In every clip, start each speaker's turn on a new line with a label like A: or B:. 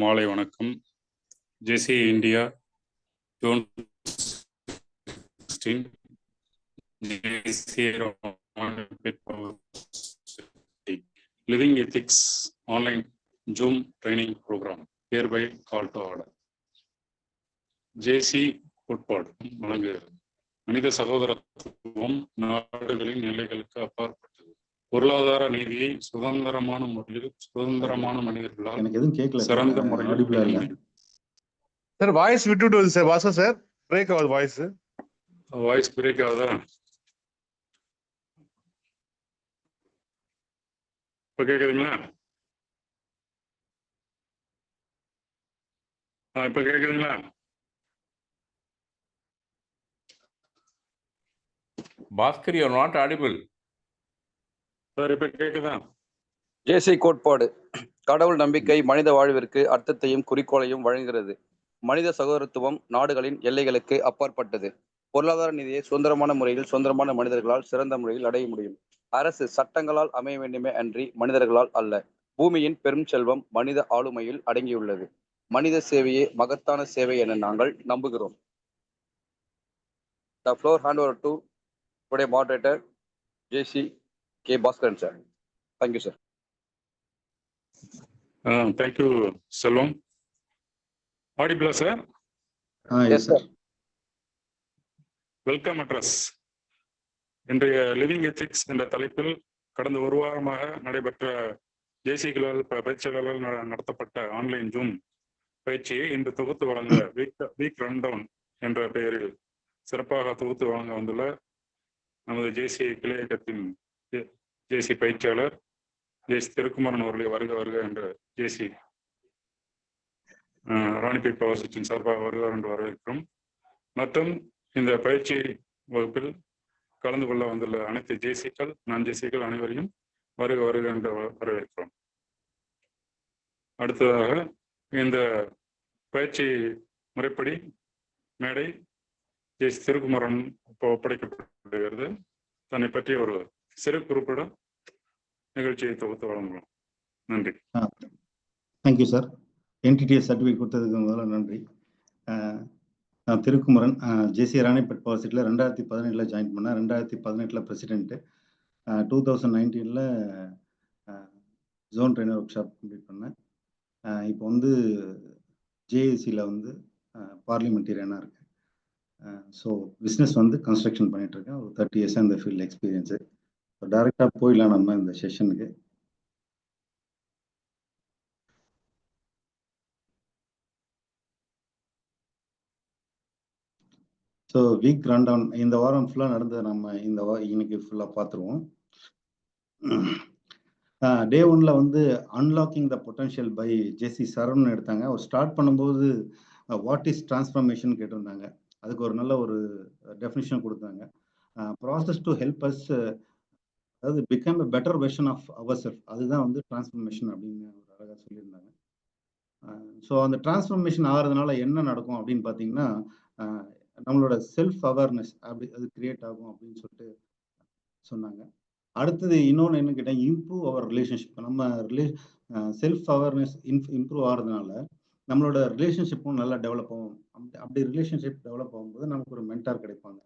A: மாலை வணக்கம். JC India June 16 living ethics online zoom training program hereby call to order. JC கோட்பாடு வழங்குகிறது. மனித சகோதரத்துவம் நாடுகளின் எல்லைகளுக்கு அப்பாற்பட்டது. பொருளாதார நீதியை சுதந்திரமான முறையில் சுதந்திரமான மனிதர்களால் சிறந்த முறையில்
B: சார் வாய்ஸ் விட்டுட்டு வருது சார். வாசா சார் பிரேக் ஆகுது வாய்ஸ்
A: பிரேக் ஆகுதா? இப்ப கேக்குதுங்களா? இப்ப கேக்குதுங்களா?
C: Bhaskar, you are not audible.
A: Sir இப்ப கேக்குதா?
D: ஜேசி கோட்பாடு கடவுள் நம்பிக்கை மனித வாழ்விற்கு அர்த்தத்தையும் குறிக்கோளையும் வழங்குகிறது. மனித சகோதரத்துவம் நாடுகளின் எல்லைகளுக்கு அப்பாற்பட்டது. பொருளாதார நிதியை சுதந்திரமான முறையில் சுதந்திரமான மனிதர்களால் சிறந்த முறையில் அடைய முடியும். அரசு சட்டங்களால் அமைய வேண்டுமே அன்றி மனிதர்களால் அல்ல. பூமியின் பெரும் செல்வம் மனித ஆளுமையில் அடங்கியுள்ளது. மனித சேவையே மகத்தான சேவை என நாங்கள் நம்புகிறோம். The floor hand over to today moderator JC K. Bhaskaran sir. Thank you sir.
A: Thank you Selvam. Audible sir?
D: Yes sir.
A: Welcome address. இன்றைய லிவிங் எத்திக்ஸ் என்ற தலைப்பில் கடந்த ஒரு வாரமாக நடைபெற்ற ஜேசிகளால் பயிற்சியாளர்கள் நடத்தப்பட்ட ஆன்லைன் ஜூம் பயிற்சியை இன்று தொகுத்து வழங்க வீக் ரன் டவுன் என்ற பெயரில் சிறப்பாக தொகுத்து வழங்க வந்துள்ள நமது ஜேசி கிளையகத்தின் ஜேசி பயிற்சியாளர் ஜேசி திருக்குமரன் அவர்களை வருக என்று ஜேசி ராணிப்பேட் பவர் ஸ்டேஷன் சார்பாக வருவார் என்று வரவேற்கிறோம். மற்றும் இந்த பயிற்சி வகுப்பில் கலந்து கொள்ள வந்துள்ள அனைத்து ஜேசிக்கள் நான் ஜேசிக்கள் அனைவரையும் வருக என்று வரவேற்கிறோம். அடுத்ததாக இந்த பயிற்சி முறைப்படி மேடை ஜேசி திருக்குமரன் ஒப்படைக்கப்படுகிறது. தன்னை பற்றி ஒரு சிறு குறிப்புடன் நிகழ்ச்சியை தொகுத்து வழங்குவோம். நன்றி.
E: Thank you sir. என்டிடிஎஸ் சர்டிஃபிகேட் கொடுத்ததுக்கு முதல்ல நன்றி. நான் திருக்குமரன், ஜேசி ராணிப்பேட் பவர் சிட்டியில் 2017 ஜாயின் பண்ணேன். 2018 president. 2019 zone trainer workshop complete பண்ணேன். இப்போ வந்து ஜேஏசியில் வந்து பார்லிமெண்டேரியனாக இருக்கேன். ஸோ பிஸ்னஸ் வந்து கன்ஸ்ட்ரக்ஷன் பண்ணிகிட்ருக்கேன். ஒரு 30 இயர்ஸாக இந்த ஃபீல்டு எக்ஸ்பீரியன்ஸு. ஸோ டைரெக்டாக போயிடலாம் நம்ம இந்த செஷனுக்கு. ஸோ வீக் ரன் டவுன் இந்த வாரம் ஃபுல்லாக நடந்தது. நம்ம இன்னைக்கு ஃபுல்லாக பார்த்துருவோம். டே 1ல் வந்து unlocking the potential by JC Saravanan எடுத்தாங்க. அவர் ஸ்டார்ட் பண்ணும்போது வாட் இஸ் டிரான்ஸ்ஃபர்மேஷன் கேட்டிருந்தாங்க. அதுக்கு ஒரு நல்ல ஒரு டெஃபினிஷன் கொடுத்தாங்க. ப்ராசஸ் டு ஹெல்ப் அஸ், அதாவது become a better version of our self, அதுதான் வந்து டிரான்ஸ்ஃபர்மேஷன் அப்படின்னு ஒரு அழகாக சொல்லியிருந்தாங்க. ஸோ அந்த டிரான்ஸ்ஃபர்மேஷன் ஆகிறதுனால என்ன நடக்கும் அப்படின்னு பார்த்தீங்கன்னா, நம்மளோட செல்ஃப் அவேர்னஸ் அப்படி அது கிரியேட் ஆகும் அப்படின்னு சொல்லிட்டு சொன்னாங்க. அடுத்தது இன்னொன்று என்ன கேட்டால், இம்ப்ரூவ் அவர் ரிலேஷன்ஷிப். நம்ம செல்ஃப் அவேர்னஸ் இம்ப்ரூவ் ஆகிறதுனால நம்மளோட ரிலேஷன்ஷிப்பும் நல்லா டெவலப் ஆகும். அப்படி ரிலேஷன்ஷிப் டெவலப் ஆகும்போது நமக்கு ஒரு மென்டார் கிடைப்பாங்க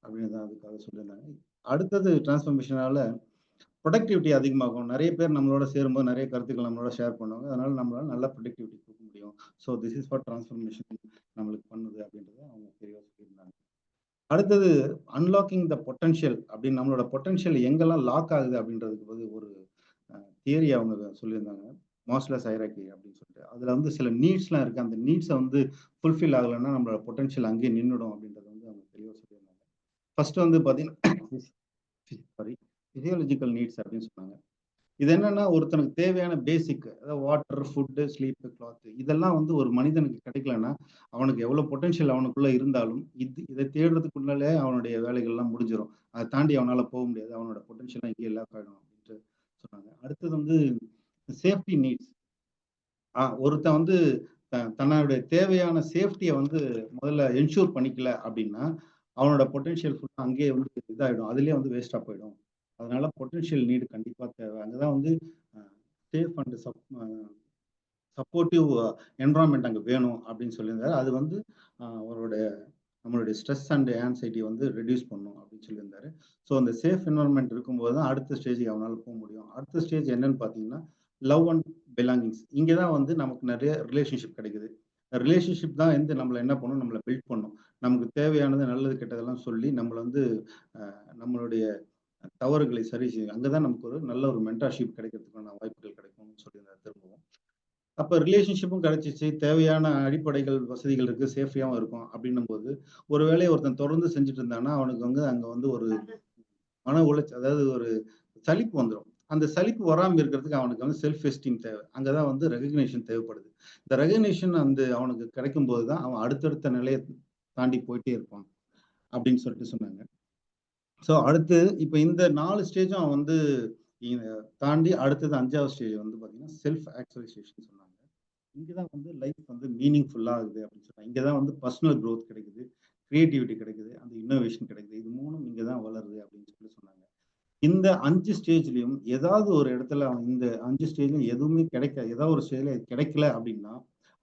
E: அப்படின்னு தான் அதுக்காக சொல்லியிருந்தாங்க. அடுத்தது டிரான்ஸ்ஃபர்மேஷனால ப்ரொடக்டிவிட்டி அதிகமாகும். நிறைய பேர் நம்மளோட சேரும்போது நிறைய கருத்துக்கள் நம்மளோட ஷேர் பண்ணுவாங்க. அதனால நம்மளால நல்ல ப்ரொடக்டிவிட்டி கொடுக்க முடியும். So this is for transformation நம்மளுக்கு பண்ணுது அப்படின்றத அவங்க தெளிவாக சொல்லியிருந்தாங்க. அடுத்தது அன்லாக்கிங் த பொட்டன்ஷியல் அப்படின்னு நம்மளோட பொட்டன்ஷியல் எங்கெல்லாம் லாக் ஆகுது அப்படின்றதுக்கு ஒரு தியரி அவங்க சொல்லியிருந்தாங்க. மாஸ்லோஸ் ஹைரார்கி அப்படின்னு சொல்லிட்டு. அதில் வந்து சில நீட்ஸ்லாம் இருக்குது. அந்த நீட்ஸை வந்து ஃபுல்ஃபில் ஆகலைன்னா நம்மளோட பொட்டன்ஷியல் அங்கேயே நின்றுடும் அப்படின்றத வந்து அவங்க தெளிவாக சொல்லியிருந்தாங்க. ஃபர்ஸ்ட் வந்து பார்த்தீங்கன்னா ஃபிசியாலஜிக்கல் நீட்ஸ் அப்படின்னு சொன்னாங்க. இது என்னன்னா, ஒருத்தனுக்கு தேவையான பேசிக், அதாவது வாட்டர், ஃபுட்டு, ஸ்லீப்பு, கிளாத்து, இதெல்லாம் வந்து ஒரு மனிதனுக்கு கிடைக்கலன்னா அவனுக்கு எவ்வளோ பொட்டன்ஷியல் அவனுக்குள்ள இருந்தாலும் இதை தேடுறதுக்குள்ளாலே அவனுடைய வேலைகள்லாம் முடிஞ்சிடும். அதை தாண்டி அவனால் போக முடியாது. அவனோட பொட்டன்ஷியலாம் இங்கே எல்லாம் ஆகிடும் அப்படின்ட்டு சொன்னாங்க. அடுத்தது வந்து சேஃப்டி நீட்ஸ். ஒருத்தன் வந்து தன்னுடைய தேவையான சேஃப்டியை வந்து முதல்ல என்ஷூர் பண்ணிக்கல அப்படின்னா அவனோட பொட்டன்ஷியல் ஃபுல்லாக அங்கேயே வந்து இதாகிடும். அதுலேயே வந்து வேஸ்டாக போயிடும். அதனால பொட்டன்ஷியல் நீடு கண்டிப்பாக தேவை. அங்கே தான் வந்து சேஃப் அண்ட் சப்போர்ட்டிவ் என்வரான்மெண்ட் அங்கே வேணும் அப்படின்னு சொல்லியிருந்தாரு. அது வந்து அவருடைய நம்மளுடைய ஸ்ட்ரெஸ் அண்ட் ஆன்சைட்டி வந்து ரெடியூஸ் பண்ணும் அப்படின்னு சொல்லியிருந்தாரு. ஸோ அந்த சேஃப் என்வரான்மெண்ட் இருக்கும்போது தான் அடுத்த ஸ்டேஜுக்கு அவனால் போக முடியும். அடுத்த ஸ்டேஜ் என்னன்னு பார்த்தீங்கன்னா லவ் அண்ட் பிலாங்கிங்ஸ். இங்கே தான் வந்து நமக்கு நிறைய ரிலேஷன்ஷிப் கிடைக்குது. ரிலேஷன்ஷிப் தான் வந்து நம்மளை என்ன பண்ணும், நம்மளை பில்ட் பண்ணும். நமக்கு தேவையானது நல்லது கெட்டதெல்லாம் சொல்லி நம்மளை வந்து நம்மளுடைய தவறுகளை சரி செய்யும். அங்கதான் நமக்கு ஒரு நல்ல ஒரு மென்டார்ஷிப் கிடைக்கிறதுக்கான வாய்ப்புகள் கிடைக்கும்னு சொல்லியிருந்தாரு திரும்பவும். அப்ப ரிலேஷன்ஷிப்பும் கிடைச்சிச்சு, தேவையான அடிப்படைகள் வசதிகள் இருக்கு, சேஃபியாவும் இருக்கும் அப்படின்னும் போது ஒரு வேலையை ஒருத்தன் தொடர்ந்து செஞ்சுட்டு இருந்தானா அவனுக்கு வந்து அங்க வந்து ஒரு மன உளைச்சல், அதாவது ஒரு சலிப்பு வந்துடும். அந்த சலிப்பு வராமல் இருக்கிறதுக்கு அவனுக்கு வந்து செல்ஃப் எஸ்டீம் தேவை. அங்கதான் வந்து ரெகக்னேஷன் தேவைப்படுது. இந்த ரெகக்னேஷன் வந்து அவனுக்கு கிடைக்கும் போதுதான் அவன் அடுத்தடுத்த நிலையை தாண்டி போயிட்டே இருப்பான் அப்படின்னு சொல்லிட்டு சொன்னாங்க. ஸோ அடுத்து இப்போ இந்த 4 ஸ்டேஜும் அவன் வந்து தாண்டி அடுத்தது 5வது ஸ்டேஜ் வந்து பார்த்தீங்கன்னா செல்ஃப் ஆக்சுவலைசேஷன் சொன்னாங்க. இங்கே தான் வந்து லைஃப் வந்து மீனிங்ஃபுல்லாக ஆகுது அப்படின்னு சொன்னாங்க. இங்கே தான் வந்து பர்சனல் க்ரோத் கிடைக்குது, கிரியேட்டிவிட்டி கிடைக்குது, அந்த இன்னோவேஷன் கிடைக்குது. இது 3ம் இங்கே தான் வளருது அப்படின்னு சொல்லி சொன்னாங்க. இந்த 5 ஸ்டேஜ்லையும் ஏதாவது ஒரு இடத்துல இந்த 5 ஸ்டேஜ்லையும் எதுவுமே கிடைக்காது, ஏதாவது ஒரு ஸ்டேஜ்ல கிடைக்கல அப்படின்னா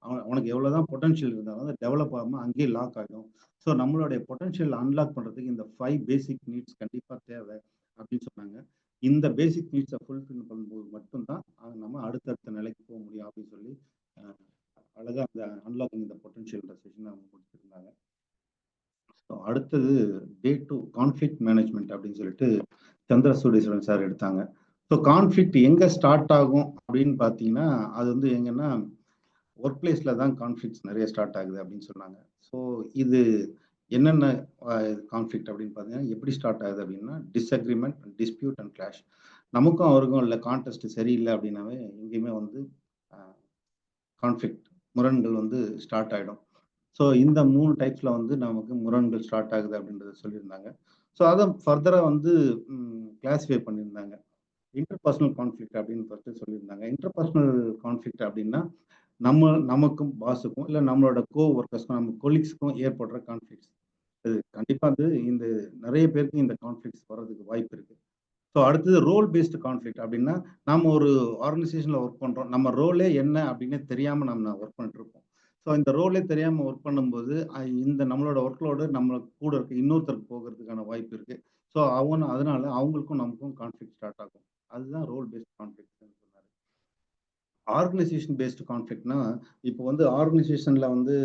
E: அவனுக்கு எவ்வளோதான் பொட்டன்ஷியல் இருந்தாலும் அது டெவலப் ஆகாமல் அங்கேயே லாக் ஆகிடும். ஸோ நம்மளுடைய பொட்டன்ஷியல் அன்லாக் பண்ணுறதுக்கு இந்த 5 பேசிக் நீட்ஸ் கண்டிப்பாக தேவை அப்படின்னு சொன்னாங்க. இந்த பேசிக் நீட்ஸை ஃபுல்ஃபில் பண்ணும்போது மட்டும்தான் நம்ம அடுத்தடுத்த நிலைக்கு போக முடியும் அப்படின்னு சொல்லி அழகாக அந்த அன்லாக்கிங் இந்த பொட்டன்ஷியல் செஷன் அவங்க கொடுத்துருந்தாங்க. ஸோ அடுத்தது டே 2 கான்ஃப்ளிக்ட் மேனேஜ்மெண்ட் அப்படின்னு சொல்லிட்டு சந்திரசூடீஸ்வரன் சார் எடுத்தாங்க. ஸோ கான்ஃப்ளிக்ட் எங்கே ஸ்டார்ட் ஆகும் அப்படின்னு பார்த்தீங்கன்னா அது வந்து எங்கன்னா ஒர்க் பிளேஸ்ல தான் கான்ஃப்ளிக்ட்ஸ் நிறைய ஸ்டார்ட் ஆகுது அப்படின்னு சொன்னாங்க. ஸோ இது என்னென்ன கான்ஃப்ளிக்ட் அப்படின்னு பார்த்தீங்கன்னா எப்படி ஸ்டார்ட் ஆகுது அப்படின்னா டிஸ்அக்ரிமெண்ட், டிஸ்பியூட் அண்ட் கிளாஷ். நமக்கும் அவருக்கும் இல்லை கான்டெஸ்ட் சரியில்லை அப்படின்னாவே எங்கேயுமே வந்து கான்ஃப்ளிக்ட் முரண்கள் வந்து ஸ்டார்ட் ஆகிடும். ஸோ இந்த 3 டைப்ஸ்ல வந்து நமக்கு முரண்கள் ஸ்டார்ட் ஆகுது அப்படின்றத சொல்லியிருந்தாங்க. ஸோ அதை ஃபர்தராக வந்து கிளாஸிஃபை பண்ணியிருந்தாங்க. இன்டர்பர்சனல் கான்ஃப்ளிக்ட் அப்படின்னு ஃபர்ஸ்ட் சொல்லியிருந்தாங்க. இன்டர்பர்சனல் கான்ஃப்ளிக்ட் அப்படின்னா நமக்கும் பாஸுக்கும் இல்லை நம்மளோட ஒர்க்கர்ஸ்க்கும் நம்ம கொலீக்ஸ்க்கும் ஏற்படுற கான்ஃப்ளிக்ட்ஸ். இது கண்டிப்பாக வந்து இந்த நிறைய பேருக்கு இந்த கான்ஃப்ளிக்ட்ஸ் வர்றதுக்கு வாய்ப்பு இருக்கு. ஸோ அடுத்தது ரோல் பேஸ்டு கான்ஃப்ளிக்ட் அப்படின்னா நம்ம ஒரு ஆர்கனைசேஷனில் ஒர்க் பண்ணுறோம், நம்ம ரோலே என்ன அப்படின்னு தெரியாமல் நம்ம ஒர்க் பண்ணிட்டு இருப்போம். ஸோ இந்த ரோலே தெரியாமல் ஒர்க் பண்ணும்போது இந்த நம்மளோட ஒர்க்லோடு நம்ம கூட இருக்க இன்னொருத்தருக்கு போகிறதுக்கான வாய்ப்பு இருக்கு. ஸோ அதனால அவங்களுக்கும் நமக்கும் கான்ஃப்ளிக்ட் ஸ்டார்ட் ஆகும். அதுதான் ரோல் பேஸ்ட் கான்ஃப்ளிக்ட் சொன்னாரு. ஆர்கனைசேஷன் பேஸ்டு கான்ஃப்ளிக்ட்னா இப்போ வந்து ஆர்கனைசேஷன்ல வந்து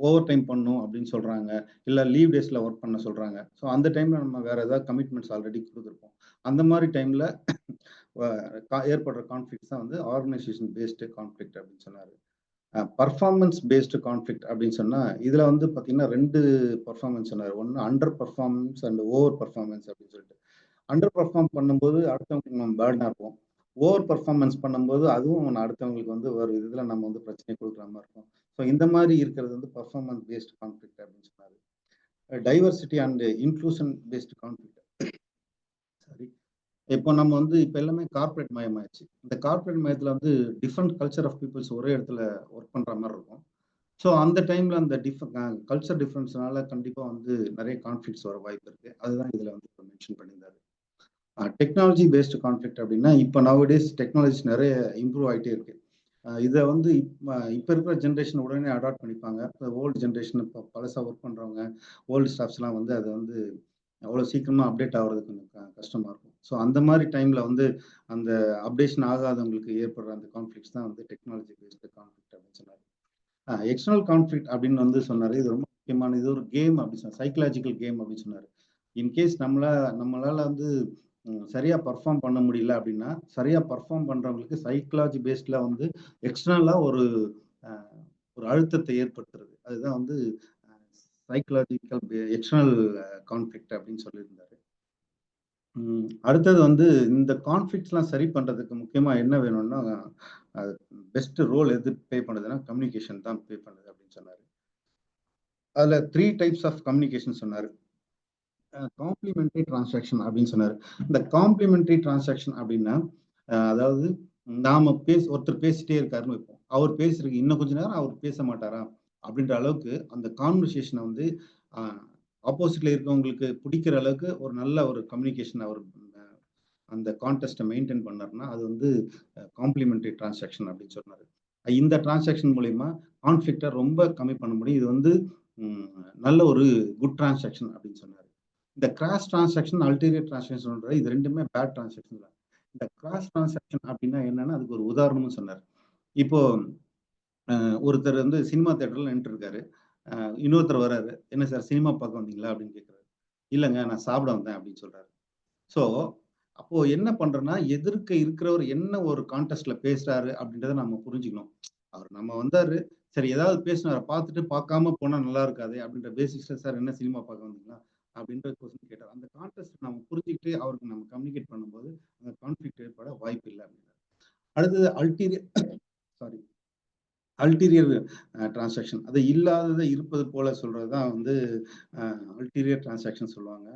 E: ஓவர் டைம் பண்ணும் அப்படின்னு சொல்றாங்க, இல்லை லீவ் டேஸ்ல ஒர்க் பண்ண சொல்றாங்க. ஸோ அந்த டைம்ல நம்ம வேற ஏதாவது கமிட்மெண்ட்ஸ் ஆல்ரெடி கொடுத்துருப்போம். அந்த மாதிரி டைம்ல ஏற்படுற கான்ஃப்ளிக்ட்ஸ் தான் வந்து ஆர்கனைசேஷன் பேஸ்டு கான்ஃப்ளிக்ட் அப்படின்னு சொன்னாரு. பர்ஃபார்மன்ஸ் பேஸ்டு கான்ஃப்ளிக்ட் அப்படின்னு சொன்னா இதுல வந்து பாத்தீங்கன்னா 2 பர்ஃபார்மன்ஸ் சொன்னாரு. ஒன்று under performance and over performance அப்படின்னு சொல்லிட்டு. அண்டர் பர்ஃபார்ம் பண்ணும்போது அடுத்தவங்களுக்கு நம்ம பேர்டனா இருப்போம். ஓவர் பர்ஃபார்மன்ஸ் பண்ணும்போது அதுவும் அடுத்தவங்களுக்கு வந்து ஒரு இதுல நம்ம வந்து பிரச்சனை கொடுக்குற மாதிரி இருக்கும். ஸோ இந்த மாதிரி இருக்கிறது வந்து பர்ஃபார்மன்ஸ் பேஸ்டு கான்ஃப்ளிக்ட் அப்படின்னு சொன்னாரு. Diversity and inclusion based conflict. சரி, இப்போ நம்ம வந்து இப்போ எல்லாமே கார்பரேட் மயமாயிடுச்சு. இந்த கார்பரேட் மயத்தில் வந்து டிஃப்ரெண்ட் கல்ச்சர் ஆஃப் பீப்புள்ஸ் ஒரே இடத்துல ஒர்க் பண்ணுற மாதிரி இருக்கும். ஸோ அந்த டைம்ல அந்த கல்ச்சர் டிஃப்ரென்ஸ்னால கண்டிப்பாக வந்து நிறைய கான்ஃப்ளிக்ட்ஸ் வர வாய்ப்பு இருக்கு. அதுதான் இதில் வந்து மென்ஷன் பண்ணியிருந்தாரு. டெக்னாலஜி பேஸ்டு கான்ஃப்ளிக்ட் அப்படின்னா இப்போ நவடேஸ் டெக்னாலஜிஸ் நிறைய இம்ப்ரூவ் ஆகிட்டே இருக்கு. இதை வந்து இப்போ இருக்கிற ஜென்ரேஷன் உடனே அடாப்ட் பண்ணிப்பாங்க. ஓல்டு ஜென்ரேஷன் இப்போ பழசாக ஒர்க் பண்ணுறவங்க ஓல்டு ஸ்டாஃப்ஸ்லாம் வந்து அதை வந்து அவ்வளோ சீக்கிரமாக அப்டேட் ஆகிறது கொஞ்சம் கஷ்டமாக இருக்கும். ஸோ அந்த மாதிரி டைமில் வந்து அந்த அப்டேஷன் ஆகாதவங்களுக்கு ஏற்படுற அந்த கான்ஃப்ளிக்ட்ஸ் தான் வந்து டெக்னாலஜி பேஸ்டு கான்ஃப்ளிக்ட் அப்படின்னு சொன்னார். எக்ஸ்டர்னல் கான்ஃப்ளிக்ட் அப்படின்னு வந்து சொன்னார். இது ரொம்ப முக்கியமான, இது ஒரு கேம் அப்படின்னு சொன்னார், சைக்கலாஜிக்கல் கேம் அப்படின்னு சொன்னார். இன்கேஸ் நம்மளால வந்து சரியா பர்ஃபார்ம் பண்ண முடியல அப்படின்னா சரியா பர்ஃபார்ம் பண்றவங்களுக்கு சைக்கலாஜி பேஸ்ட்ல வந்து எக்ஸ்டர்னலா ஒரு அழுத்தத்தை ஏற்படுத்துறது. அதுதான் வந்து சைக்கலாஜிக்கல் எக்ஸ்டர்னல் கான்ஃப்ளிக்ட் அப்படின்னு சொல்லியிருந்தாரு. அடுத்தது வந்து இந்த கான்ஃப்ளிக்ட்ஸ்லாம் சரி பண்றதுக்கு முக்கியமா என்ன வேணும்னா பெஸ்ட் ரோல் எது ப்ளே பண்ணுதுன்னா கம்யூனிகேஷன் தான் ப்ளே பண்ணுது அப்படின்னு சொன்னாரு. அதுல 3 டைப்ஸ் ஆஃப் கம்யூனிகேஷன் சொன்னாரு. காம்ப்ளிமெண்டரி டிரான்சாக்ஷன் அப்படின்னு சொன்னாரு. இந்த காம்ப்ளிமெண்டரி டிரான்சாக்ஷன் அப்படின்னா அதாவது நாம ஒருத்தர் பேசிட்டே இருக்காருன்னு வைப்போம், அவர் பேசுறதுக்கு இன்னும் கொஞ்ச நேரம் அவர் பேச மாட்டாரா அப்படின்ற அளவுக்கு அந்த கான்வர்சேஷனை வந்து ஆப்போசிட்ல இருக்கவங்களுக்கு பிடிக்கிற அளவுக்கு ஒரு நல்ல ஒரு கம்யூனிகேஷன் அவர் அந்த கான்டெஸ்ட்டை மெயின்டைன் பண்ணாருன்னா அது வந்து காம்ப்ளிமெண்டரி டிரான்சாக்ஷன் அப்படின்னு சொன்னாரு. இந்த டிரான்சாக்ஷன் மூலயமா கான்ஃப்ளிக்டை ரொம்ப கம்மி பண்ண முடியும். இது வந்து நல்ல ஒரு குட் டிரான்சாக்ஷன் அப்படின்னு சொன்னார். இந்த கிராஸ் டிரான்சாக்ஷன், அல்டீரியர் டிரான்சாக்ஷன் இது ரெண்டுமே பேட் டிரான்சாக்ஷன் தான். இந்த கிராஸ் டிரான்சாக்ஷன் அப்படின்னா என்னன்னா அதுக்கு ஒரு உதாரணமும் சொன்னார். இப்போ ஒருத்தர் வந்து சினிமா தியேட்டர்ல நின்று இருக்காரு. இன்னொருத்தர் வர்றாரு, என்ன சார் சினிமா பார்க்க வந்தீங்களா அப்படின்னு கேட்குறாரு. இல்லைங்க நான் சாப்பிட வந்தேன் அப்படின்னு சொல்றாரு. ஸோ அப்போ என்ன பண்றோம்னா எதிர்க்க இருக்கிறவர் என்ன ஒரு கான்டெஸ்ட்ல பேசுறாரு அப்படின்றத நம்ம புரிஞ்சுக்கணும். அவர் நம்ம வந்தாரு, சரி ஏதாவது பேசினார பார்த்துட்டு பார்க்காம போனா நல்லா இருக்காது அப்படின்ற பேசிக்ஸ்ல சார் என்ன சினிமா பார்க்க வந்தீங்களா அப்படின்ற கொஸ்டின் கேட்டார். அந்த கான்டெஸ்ட் நம்ம புரிஞ்சுக்கிட்டு அவருக்கு நம்ம கம்யூனிகேட் பண்ணும்போது அந்த கான்ஃப்ளிக்ட் ஏற்பட வாய்ப்பு இல்லை அப்படின்னாரு. அடுத்தது அல்டீரியர் டிரான்சாக்ஷன், அது இல்லாததை இருப்பது போல சொல்றதுதான் வந்து அல்டீரியர் டிரான்சாக்ஷன் சொல்லுவாங்க.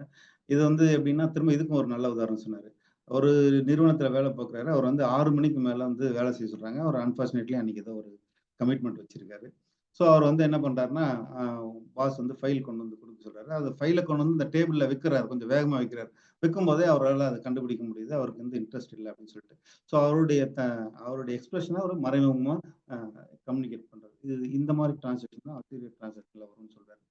E: இது வந்து எப்படின்னா திரும்ப இதுக்கும் ஒரு நல்ல உதாரணம் சொன்னாரு. ஒரு நிறுவனத்துல வேலை பார்க்குறாரு. அவர் வந்து 6 மணிக்கு மேல வந்து வேலை செய்ய சொல்றாங்க. அவர் அன்பார்ச்சுனேட்லி அன்னைக்கு ஏதோ ஒரு கமிட்மெண்ட் வச்சிருக்காரு. ஸோ அவர் வந்து என்ன பண்றாருன்னா பாஸ் வந்து ஃபைல் கொண்டு வந்து கொடுக்க சொல்றாரு. அது ஃபைலை கொண்டு வந்து இந்த டேபிள்ல வைக்கிறாரு, கொஞ்சம் வேகமா வைக்கிறாரு. வைக்கும் போதே அவரால் அதை கண்டுபிடிக்க முடியுது, அவருக்கு வந்து இன்ட்ரெஸ்ட் இல்லை அப்படின்னு சொல்லிட்டு. ஸோ அவருடைய எக்ஸ்பிரஷனை அவர் மறைமுகமா கம்யூனிகேட் பண்றாரு. இந்த மாதிரி டிரான்சாக்ஷன் தான் அல்டீரியர் டிரான்சாக்ஷன்ல வரும்னு சொல்றாரு.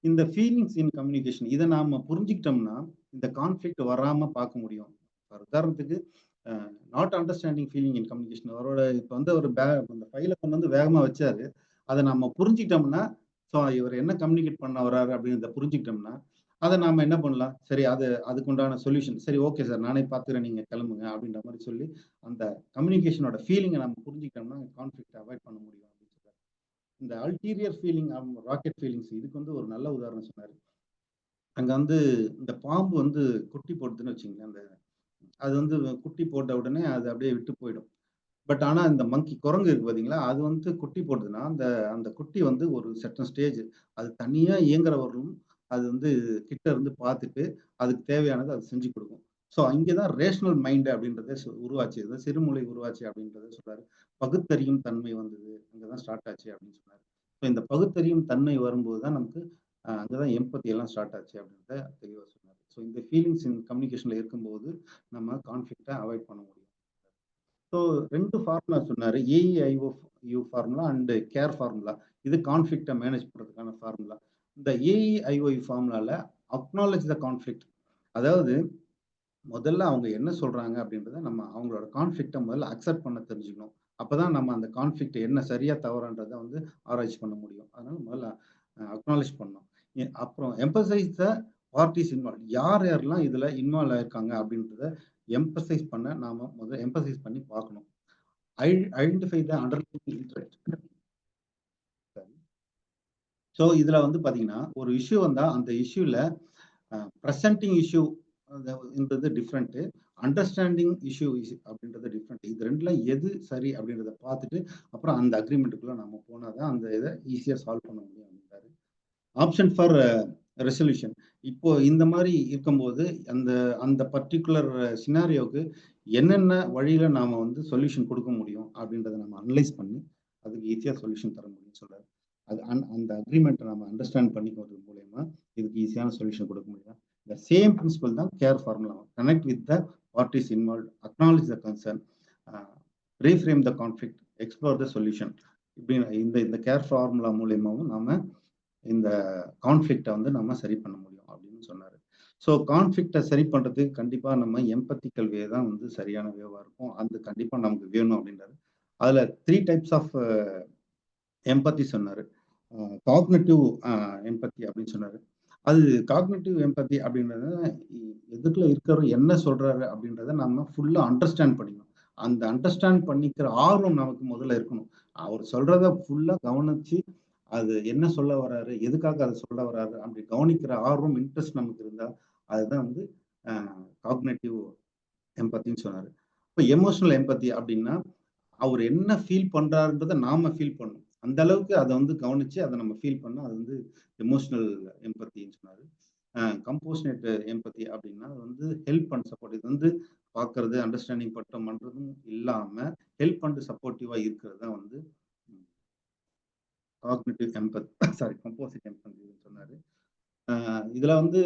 E: இந்த ஃபீலிங்ஸ் இன் கம்யூனிகேஷன் இதை நாம புரிஞ்சுக்கிட்டோம்னா இந்த கான்ஃப்ளிக்ட் வராம பார்க்க முடியும். உதாரணத்துக்கு not understanding feeling in communication, அவரோட இப்போ வந்து ஒரு அந்த ஃபைலை கொண்டு வந்து வேகமா வச்சாரு. அதை நம்ம புரிஞ்சுக்கிட்டோம்னா, ஸோ இவர் என்ன கம்யூனிகேட் பண்ண வர்றாரு அப்படின்றத புரிஞ்சுக்கிட்டோம்னா அதை நாம என்ன பண்ணலாம், சரி அதுக்குண்டான சொல்யூஷன், சரி ஓகே சார் நானே பார்த்துக்கிறேன் நீங்க கிளம்புங்க அப்படின்ற மாதிரி சொல்லி அந்த கம்யூனிகேஷனோட ஃபீலிங்கை நம்ம புரிஞ்சுக்கிட்டோம்னா கான்ஃப்ளிக்ட் அவாய்ட் பண்ண முடியும் அப்படின்னு சொல்றாரு. இந்த அல்டீரியர் ஃபீலிங், ராக்கெட் ஃபீலிங்ஸ், இதுக்கு வந்து ஒரு நல்ல உதாரணம் சொன்னாரு. அங்க வந்து இந்த பாம்பு வந்து குட்டி போடுதுன்னு வச்சுங்களேன், அந்த அது வந்து குட்டி போட்ட உடனே அது அப்படியே விட்டு போயிடும். பட் ஆனா இந்த குரங்கு இருக்கு பாத்தீங்களா, அது வந்து குட்டி போடுதுன்னா அந்த அந்த குட்டி வந்து ஒரு சர்டன் ஸ்டேஜ் அது தனியா இயங்குறவர்களும் அது வந்து கிட்ட இருந்து பார்த்துட்டு அதுக்கு தேவையானது அது செஞ்சு கொடுக்கும். ஸோ அங்கேதான் ரேஷனல் மைண்ட் அப்படின்றத உருவாச்சு, சிறுமொழி உருவாச்சு அப்படின்றத சொல்றாரு. பகுத்தறியும் தன்மை வந்தது, அங்கதான் ஸ்டார்ட் ஆச்சு அப்படின்னு சொன்னாரு. ஸோ இந்த பகுத்தறியும் தன்மை வரும்போது தான் நமக்கு அங்கதான் எம்பத்தி எல்லாம் ஸ்டார்ட் ஆச்சு அப்படின்றத தெளிவா சொன்னாரு. ஸோ இந்த ஃபீலிங்ஸ் இன் கம்யூனிகேஷன்ல இருக்கும்போது நம்ம கான்ஃப்ளிக்டை அவாய்ட் பண்ண முடியும். ஸோ 2 ஃபார்முலா சொன்னாரு, AEIOU formula and care formula. இது கான்ஃப்ளிக்டை மேனேஜ் பண்றதுக்கான ஃபார்முலா. இந்த ஏஇஐஓயு ஃபார்முலால அக்னாலேஜ் த கான்ஃப்ளிக்ட், அதாவது முதல்ல அவங்க என்ன சொல்றாங்க அப்படின்றத நம்ம அவங்களோட கான்ஃப்ளிக்டை முதல்ல அக்செப்ட் பண்ண தெரிஞ்சுக்கணும். அப்பதான் நம்ம அந்த கான்ஃப்ளிக்ட் என்ன சரியா தவறான்றதை வந்து ஆராய்ச்சி பண்ண முடியும். அதனால முதல்ல அக்னாலேஜ் பண்ணணும். அப்புறம் எம்பசைஸ் த பார்ட்டிஸ் இன்வால்வ், யார் யாரெல்லாம் இதுல இன்வால்வ் ஆயிருக்காங்க அப்படின்றத எம்பசைஸ் பண்ண நாம முதல்ல எம்பசைஸ் பண்ணி பார்க்கணும். Identify the underlying interest. So இதுல வந்து பாத்தீங்கன்னா ஒரு இஷ்யூ வந்தா அந்த இஷ்யூல ப்ரெசென்டிங் இஷ்யூன்றது டிஃப்ரெண்ட், அண்டர்ஸ்டாண்டிங் இஷ்யூ அப்படின்றது டிஃப்ரெண்ட். இது ரெண்டுல எது சரி அப்படின்றத பார்த்துட்டு அப்புறம் அந்த அக்ரிமெண்ட்டுக்குள்ள நம்ம போனாதான் அந்த இதை ஈஸியா சால்வ் பண்ண முடியும் அப்படின்றாரு. ஆப்ஷன் ஃபார் ரெசல்யூஷன், இப்போ இந்த மாதிரி இருக்கும்போது அந்த அந்த பர்டிகுலர் சினாரியோவுக்கு என்னென்ன வழியில நாம வந்து சொல்யூஷன் கொடுக்க முடியும் அப்படின்றத நம்ம அனலைஸ் பண்ணி அதுக்கு ஈஸியா சொல்யூஷன் தர முடியும்னு சொல்றாரு. அது அந்த அக்ரிமெண்ட்டை நம்ம அண்டர்ஸ்டாண்ட் பண்ணிக்கிறது மூலயமா இதுக்கு ஈஸியான சொல்யூஷன் கொடுக்க முடியும். இந்த சேம் பிரின்சிபல் தான் care formula. Connect with the parties involve, acknowledge the concern, reframe the conflict, explore the solution. இப்படி இந்த கேர் ஃபார்முலா மூலயமாவும் நாம இந்த கான்ஃப்ளிக்டை வந்து நம்ம சரி பண்ண முடியும் அப்படின்னு சொன்னாரு. ஸோ கான்ஃப்ளிக்டை சரி பண்றதுக்கு கண்டிப்பா நம்ம எம்பத்திக்கல் வே தான் வந்து சரியான வேவா இருக்கும். அது கண்டிப்பா நமக்கு வேணும் அப்படின்றாரு. அதுல 3 டைப்ஸ் ஆஃப் எம்பத்தி சொன்னாரு. காக்னிட்டிவ் எம்பத்தி அப்படின்னு சொன்னாரு. அது காக்னிட்டிவ் எம்பத்தி அப்படின்றது எதுக்குள்ள இருக்கிறவர் என்ன சொல்றாரு அப்படின்றத நம்ம ஃபுல்லா அண்டர்ஸ்டாண்ட் பண்ணிக்கணும். அந்த அண்டர்ஸ்டாண்ட் பண்ணிக்கிற ஆர்வம் நமக்கு முதல்ல இருக்கணும். அவர் சொல்றத ஃபுல்லா கவனிச்சு அது என்ன சொல்ல வர்றாரு, எதுக்காக அதை சொல்ல வர்றாரு அப்படி கவனிக்கிற ஆர்வம், இன்ட்ரெஸ்ட் நமக்கு இருந்தா அதுதான் வந்து காக்னிட்டிவ் எம்பத்தின்னு சொன்னாரு. இப்போ எமோஷனல் எம்பத்தி அப்படின்னா அவர் என்ன ஃபீல் பண்றாருன்றதை நாம ஃபீல் பண்ணணும். அந்த அளவுக்கு அதை வந்து கவனிச்சு அதை நம்ம ஃபீல் பண்ணா அது வந்து எமோஷனல் எம்பத்தின்னு சொன்னாரு. கம்போஷனேட் எம்பத்தி அப்படின்னா அது வந்து ஹெல்ப் அண்ட் சப்போர்ட், இது வந்து பார்க்கறது அண்டர்ஸ்டாண்டிங் பண்றதும் இல்லாம ஹெல்ப் அண்ட் சப்போர்ட்டிவா இருக்கிறது தான் வந்து காக்னிட்டிவ் எம்பத்தி, கம்போசிட் எம்பத்தி சொன்னாரு. இதுல வந்து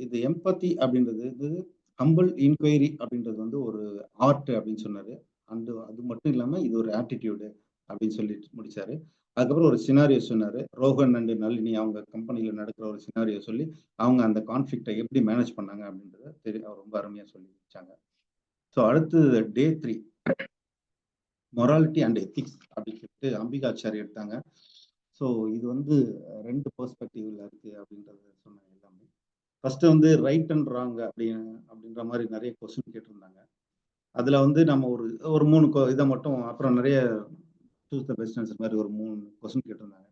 E: இது எம்பத்தி அப்படின்றது இது ஹம்பிள் இன்கொயரி அப்படின்றது வந்து ஒரு ஆர்ட் அப்படின்னு சொன்னாரு. அது மட்டும் இல்லாம இது ஒரு ஆட்டிடியூடு, அப்படின்னு சொல்லி முடிச்சாரு. அதுக்கப்புறம் ஒரு சினாரியோ சொன்னாரு. ரோஹன் அண்ட் நளினி அவங்க கம்பெனியில நடக்கிற ஒரு சினாரியோ சொல்லி அவங்க அந்த கான்ஃபிளிக்டை எப்படி மேனேஜ் பண்ணாங்க அப்படின்றத அவர் ரொம்ப அருமையா சொல்லி வச்சாங்க. ஸோ அடுத்து டே 3 மொராலிட்டி அண்ட் எத்திக்ஸ் அப்படின்னு சொல்லிட்டு அம்பிகாச்சாரி எடுத்தாங்க. ஸோ இது வந்து 2 பெர்ஸ்பெக்டிவ்ல இருக்கு அப்படின்றத சொன்னாங்க எல்லாமே. ஃபர்ஸ்ட் வந்து ரைட் அண்ட் ராங் அப்படின்ற மாதிரி நிறைய கொஸ்டின் கேட்டிருந்தாங்க. அதுல வந்து நம்ம ஒரு 3 இதை மட்டும், அப்புறம் நிறைய சூஸ் த பெஸ்ட் ஆன்சர் மாதிரி ஒரு 3 கொஸ்டின் கேட்டிருந்தாங்க.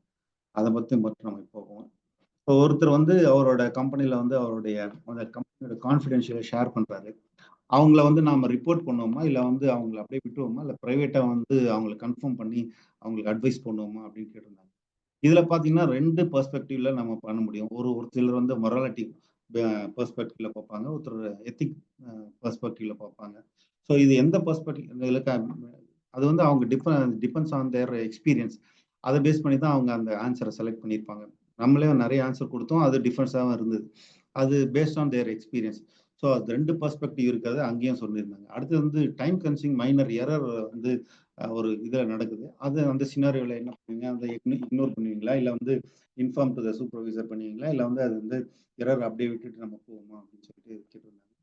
E: அதை மட்டும் நம்ம போவோம். இப்போ ஒருத்தர் வந்து அவரோட கம்பெனில வந்து அவருடைய அந்த கம்பெனியோட கான்ஃபிடென்ஷியலை ஷேர் பண்றாரு. அவங்கள வந்து நாம ரிப்போர்ட் பண்ணுவோமா, இல்லை வந்து அவங்கள அப்படியே விட்டுருவோமா, இல்லை ப்ரைவேட்டா வந்து அவங்களை கன்ஃபார்ம் பண்ணி அவங்களுக்கு அட்வைஸ் பண்ணுவோமா அப்படின்னு கேட்டிருந்தாங்க. இதுல பாத்தீங்கன்னா 2 பெர்ஸ்பெக்டிவ்ல நம்ம பண்ண முடியும். ஒரு சிலர் வந்து மொராலிட்டி பெர்ஸ்பெக்டிவ்ல பார்ப்பாங்க, ஒருத்தர் எத்திக் பெர்ஸ்பெக்டிவ்ல பார்ப்பாங்க. ஸோ இது எந்த பெர்ஸ்பெக்டிவ், அது வந்து அவங்க டிபெண்ட்ஸ் ஆன் தேர் எக்ஸ்பீரியன்ஸ். அதை பேஸ் பண்ணி தான் அவங்க அந்த ஆன்சரை செலக்ட் பண்ணியிருப்பாங்க. நம்மளே நிறைய ஆன்சர் கொடுத்தோம், அது டிஃபரன்ஸாகவும் இருந்தது. அது based on their experience. So அது 2 பெர்ஸ்பெக்டிவ் இருக்கிறது அங்கேயும் சொல்லியிருந்தாங்க. அடுத்து வந்து டைம் கன்சியூமிங் மைனர் எரர் வந்து ஒரு இதில் நடக்குது. அது அந்த சினாரியோவில் என்ன பண்ணுவீங்க, அதை இக்னோர் பண்ணுவீங்களா, இல்லை வந்து இன்ஃபார்ம் டு த சூப்பர்வைசர் பண்ணுவீங்களா, இல்லை வந்து அது வந்து எரர் அப்படியே விட்டுட்டு நம்ம போவோமா அப்படின்னு சொல்லிட்டு கேட்டிருந்தாங்க.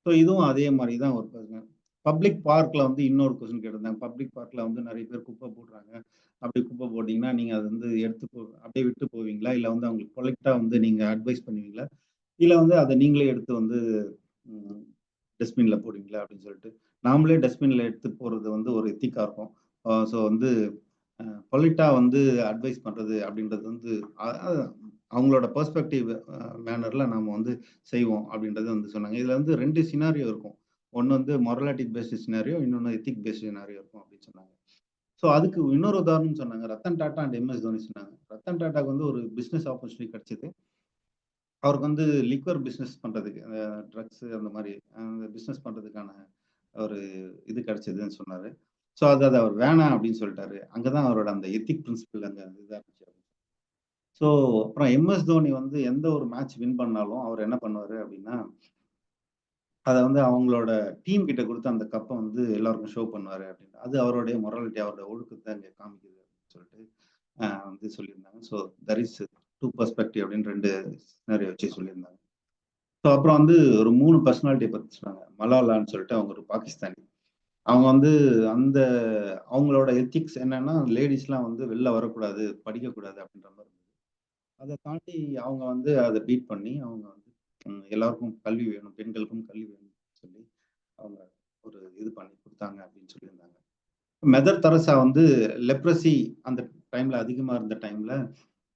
E: ஸோ இதுவும் அதே மாதிரி தான் ஒரு பப்ளிக் பார்க்ல வந்து இன்னொரு கொஸ்டின் கேட்டிருந்தாங்க. பப்ளிக் பார்க்ல வந்து நிறைய பேர் குப்பை போடுறாங்க. அப்படி குப்பை போட்டிங்கன்னா நீங்கள் அது வந்து அப்படியே விட்டு போவீங்களா, இல்லை வந்து அவங்களுக்கு பொலைட்டாக வந்து நீங்கள் அட்வைஸ் பண்ணுவீங்களா, இல்லை வந்து அதை நீங்களே எடுத்து வந்து டஸ்ட்பின்ல போடுவீங்களா அப்படின்னு சொல்லிட்டு. நாமளே டஸ்ட்பின்ல எடுத்து போறது வந்து ஒரு எத்திக்கா இருக்கும். ஸோ வந்து பொலைட்டா வந்து அட்வைஸ் பண்றது அப்படின்றது வந்து அவங்களோட பெர்ஸ்பெக்டிவ் மேனர்ல நாம வந்து செய்வோம் அப்படின்றது வந்து சொன்னாங்க. இதுல வந்து 2 சினாரியோ இருக்கும். ஒன்னு வந்து மொரலாட்டிக் பேஸ்ட் சினாரியோ, இன்னொன்னு எத்திக் பேஸ்ட் சினாரியோ இருக்கும் அப்படின்னு சொன்னாங்க. ஸோ அதுக்கு இன்னொரு உதாரணம் சொன்னாங்க. ரத்தன் டாடா அண்ட் எம்எஸ் தோனி சொன்னாங்க. ரத்தன் டாட்டாக்கு வந்து ஒரு பிசினஸ் ஆப்பர்ச்சுனிட்டி கிடைச்சது. அவருக்கு வந்து லிக்வர் பிஸ்னஸ் பண்றதுக்கு, ட்ரக்ஸ் அந்த மாதிரி அந்த பிஸ்னஸ் பண்றதுக்கான ஒரு இது கிடைச்சதுன்னு சொன்னாரு. ஸோ அதை அவர் வேணாம் அப்படின்னு சொல்லிட்டாரு. அங்கதான் அவரோட அந்த எத்திக் பிரின்சிபல் அங்க இதாக இருந்துச்சு. ஸோ அப்புறம் எம்எஸ் தோனி வந்து எந்த ஒரு மேட்ச் வின் பண்ணாலும் அவர் என்ன பண்ணுவாரு அப்படின்னா, அதை வந்து அவங்களோட டீம் கிட்ட கொடுத்து அந்த கப்பை வந்து எல்லாருக்கும் ஷோ பண்ணுவாரு அப்படின்னு. அது அவருடைய மொராலிட்டி, அவருடைய ஒழுக்கத்தை அங்கே காமிக்குது அப்படின்னு சொல்லிட்டு வந்து சொல்லியிருந்தாங்க. ஸோ தர் இஸ் 2 பெர்ஸ்பெக்டிவ் அப்படின்னு 2 சினாரியோ வச்சு சொல்லியிருந்தாங்க. ஸோ அப்புறம் வந்து ஒரு 3 பர்சனாலிட்டியை பற்றி சொன்னாங்க. மலாலான்னு சொல்லிட்டு அவங்க ஒரு பாகிஸ்தானி. அவங்க வந்து அந்த அவங்களோட எத்திக்ஸ் என்னன்னா, லேடிஸ்லாம் வந்து வெளில வரக்கூடாது, படிக்கக்கூடாது அப்படின்ற மாதிரி இருந்தது. அதை தாண்டி அவங்க வந்து அதை பீட் பண்ணி அவங்க வந்து எல்லாருக்கும் கல்வி வேணும், பெண்களுக்கும் கல்வி வேணும்னு சொல்லி அவங்க ஒரு இது பண்ணி கொடுத்தாங்க அப்படின்னு சொல்லியிருந்தாங்க. மெதர் தெரசா வந்து லெப்ரசி அந்த டைம்ல அதிகமா இருந்த டைம்ல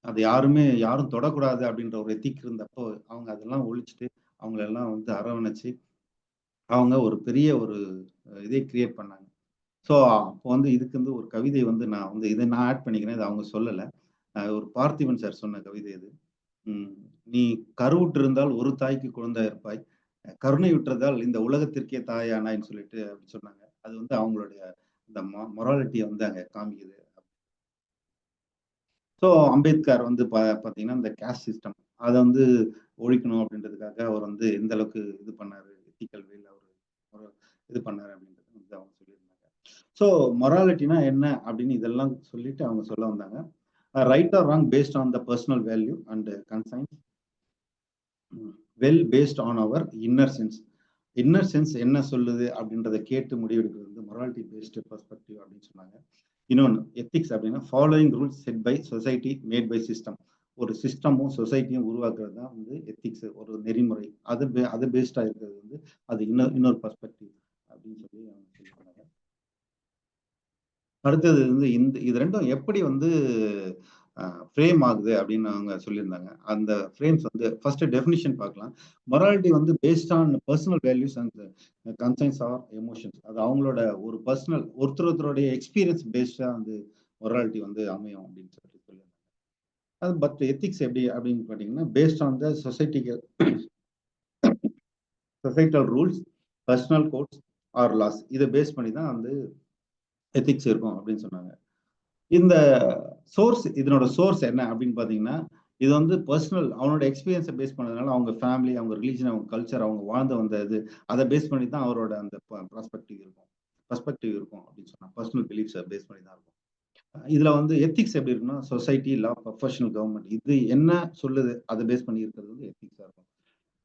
E: அது யாரும் தொடக்கூடாது அப்படின்ற ஒரு எத்திக் இருந்தப்போ அவங்க அதெல்லாம் ஒழிச்சுட்டு அவங்களெல்லாம் வந்து அரவணைச்சு அவங்க ஒரு பெரிய ஒரு இதை கிரியேட் பண்ணாங்க. ஸோ அப்போ வந்து இதுக்கு வந்து ஒரு கவிதை வந்து நான் வந்து இதை நான் ஆட் பண்ணிக்கிறேன். இது அவங்க சொல்லலை. ஒரு பார்த்திபன் சார் சொன்ன கவிதை இது. நீ கருவுற்று இருந்தால் ஒரு தாய்க்கு குழந்தை இருப்பாய், கருணை விட்டுறதால் இந்த உலகத்திற்கே தாயானாய்ன்னு சொல்லிட்டு அப்படி சொன்னாங்க. அது வந்து அவங்களுடைய இந்த மொராலிட்டியை வந்து அங்க காமிக்குது. ஸோ அம்பேத்கர் வந்து பார்த்தீங்கன்னா இந்த கேஸ்ட் சிஸ்டம் அதை வந்து ஒழிக்கணும் அப்படின்றதுக்காக அவர் வந்து எந்த அளவுக்கு இது பண்ணாரு, எத்திக்கல் வேல அவர் இது பண்ணாரு அப்படின்றது வந்து அவங்க சொல்லியிருந்தாங்க. ஸோ மொராலிட்டினா என்ன அப்படின்னு இதெல்லாம் சொல்லிட்டு அவங்க சொல்ல வந்தாங்க. Right or wrong based on the personal value and conscience, well based on our inner sense. Inner sense என்ன சொல்லுது அப்படின்றத கேட்டு முடிவெடுக்கிறது வந்து மொராலிட்டி பேஸ்டு பெர்ஸ்பெக்டிவ் அப்படின்னு சொன்னாங்க. இன்னொன்று எத்திக்ஸ் அப்படின்னா following rules set by society made by system. ஒரு சிஸ்டமும் சொசைட்டியும் உருவாக்குறது தான் வந்து எத்திக்ஸ், ஒரு நெறிமுறை. அது பேஸ்டா இருக்கிறது வந்து அது இன்னொரு பெர்ஸ்பெக்டிவ் அப்படின்னு சொல்லி அவங்க சொல்லியிருந்தாங்க. அடுத்தது வந்து இது 2ம் எப்படி வந்து ஃப்ரேம் ஆகுது அப்படின்னு அவங்க சொல்லியிருந்தாங்க. அந்த ஃப்ரேம்ஸ் வந்து ஃபர்ஸ்ட் டெஃபினிஷன் பார்க்கலாம். மொராலிட்டி வந்து based on personal values and conscience or emotions. அது அவங்களோட ஒரு பர்சனல் ஒருத்தருடைய எக்ஸ்பீரியன்ஸ் பேஸ்டா வந்து மொராலிட்டி வந்து அமையும் அப்படின்னு சொல்லியிருந்தாங்க. அது பட் எத்திக்ஸ் எப்படி அப்படின்னு பார்த்தீங்கன்னா based on the societal rules, personal codes or laws. இதை பேஸ் பண்ணி தான் வந்து எத்திக்ஸ் இருக்கும் அப்படின்னு சொன்னாங்க. இந்த சோர்ஸ், இதனோட சோர்ஸ் என்ன அப்படின்னு பார்த்தீங்கன்னா, இது வந்து பர்சனல் அவனோட எக்ஸ்பீரியன்ஸை பேஸ் பண்ணதுனால அவங்க ஃபேமிலி, அவங்க ரிலீஜன், அவங்க கல்ச்சர், அவங்க வாழ்ந்து வந்த இது அதை பேஸ் பண்ணி தான் அவரோட அந்த பர்ஸ்பெக்டிவ் இருக்கும் அப்படின்னு சொன்னா பர்சனல் பிலீஃப்ஸை பேஸ் பண்ணி தான் இருக்கும். இதுல வந்து எத்திக்ஸ் எப்படி இருக்குன்னா சொசைட்டி, லா, ப்ரொஃபஷனல், கவர்மெண்ட் இது என்ன சொல்லுது அதை பேஸ் பண்ணி இருக்கிறது வந்து எத்திக்ஸா இருக்கும்.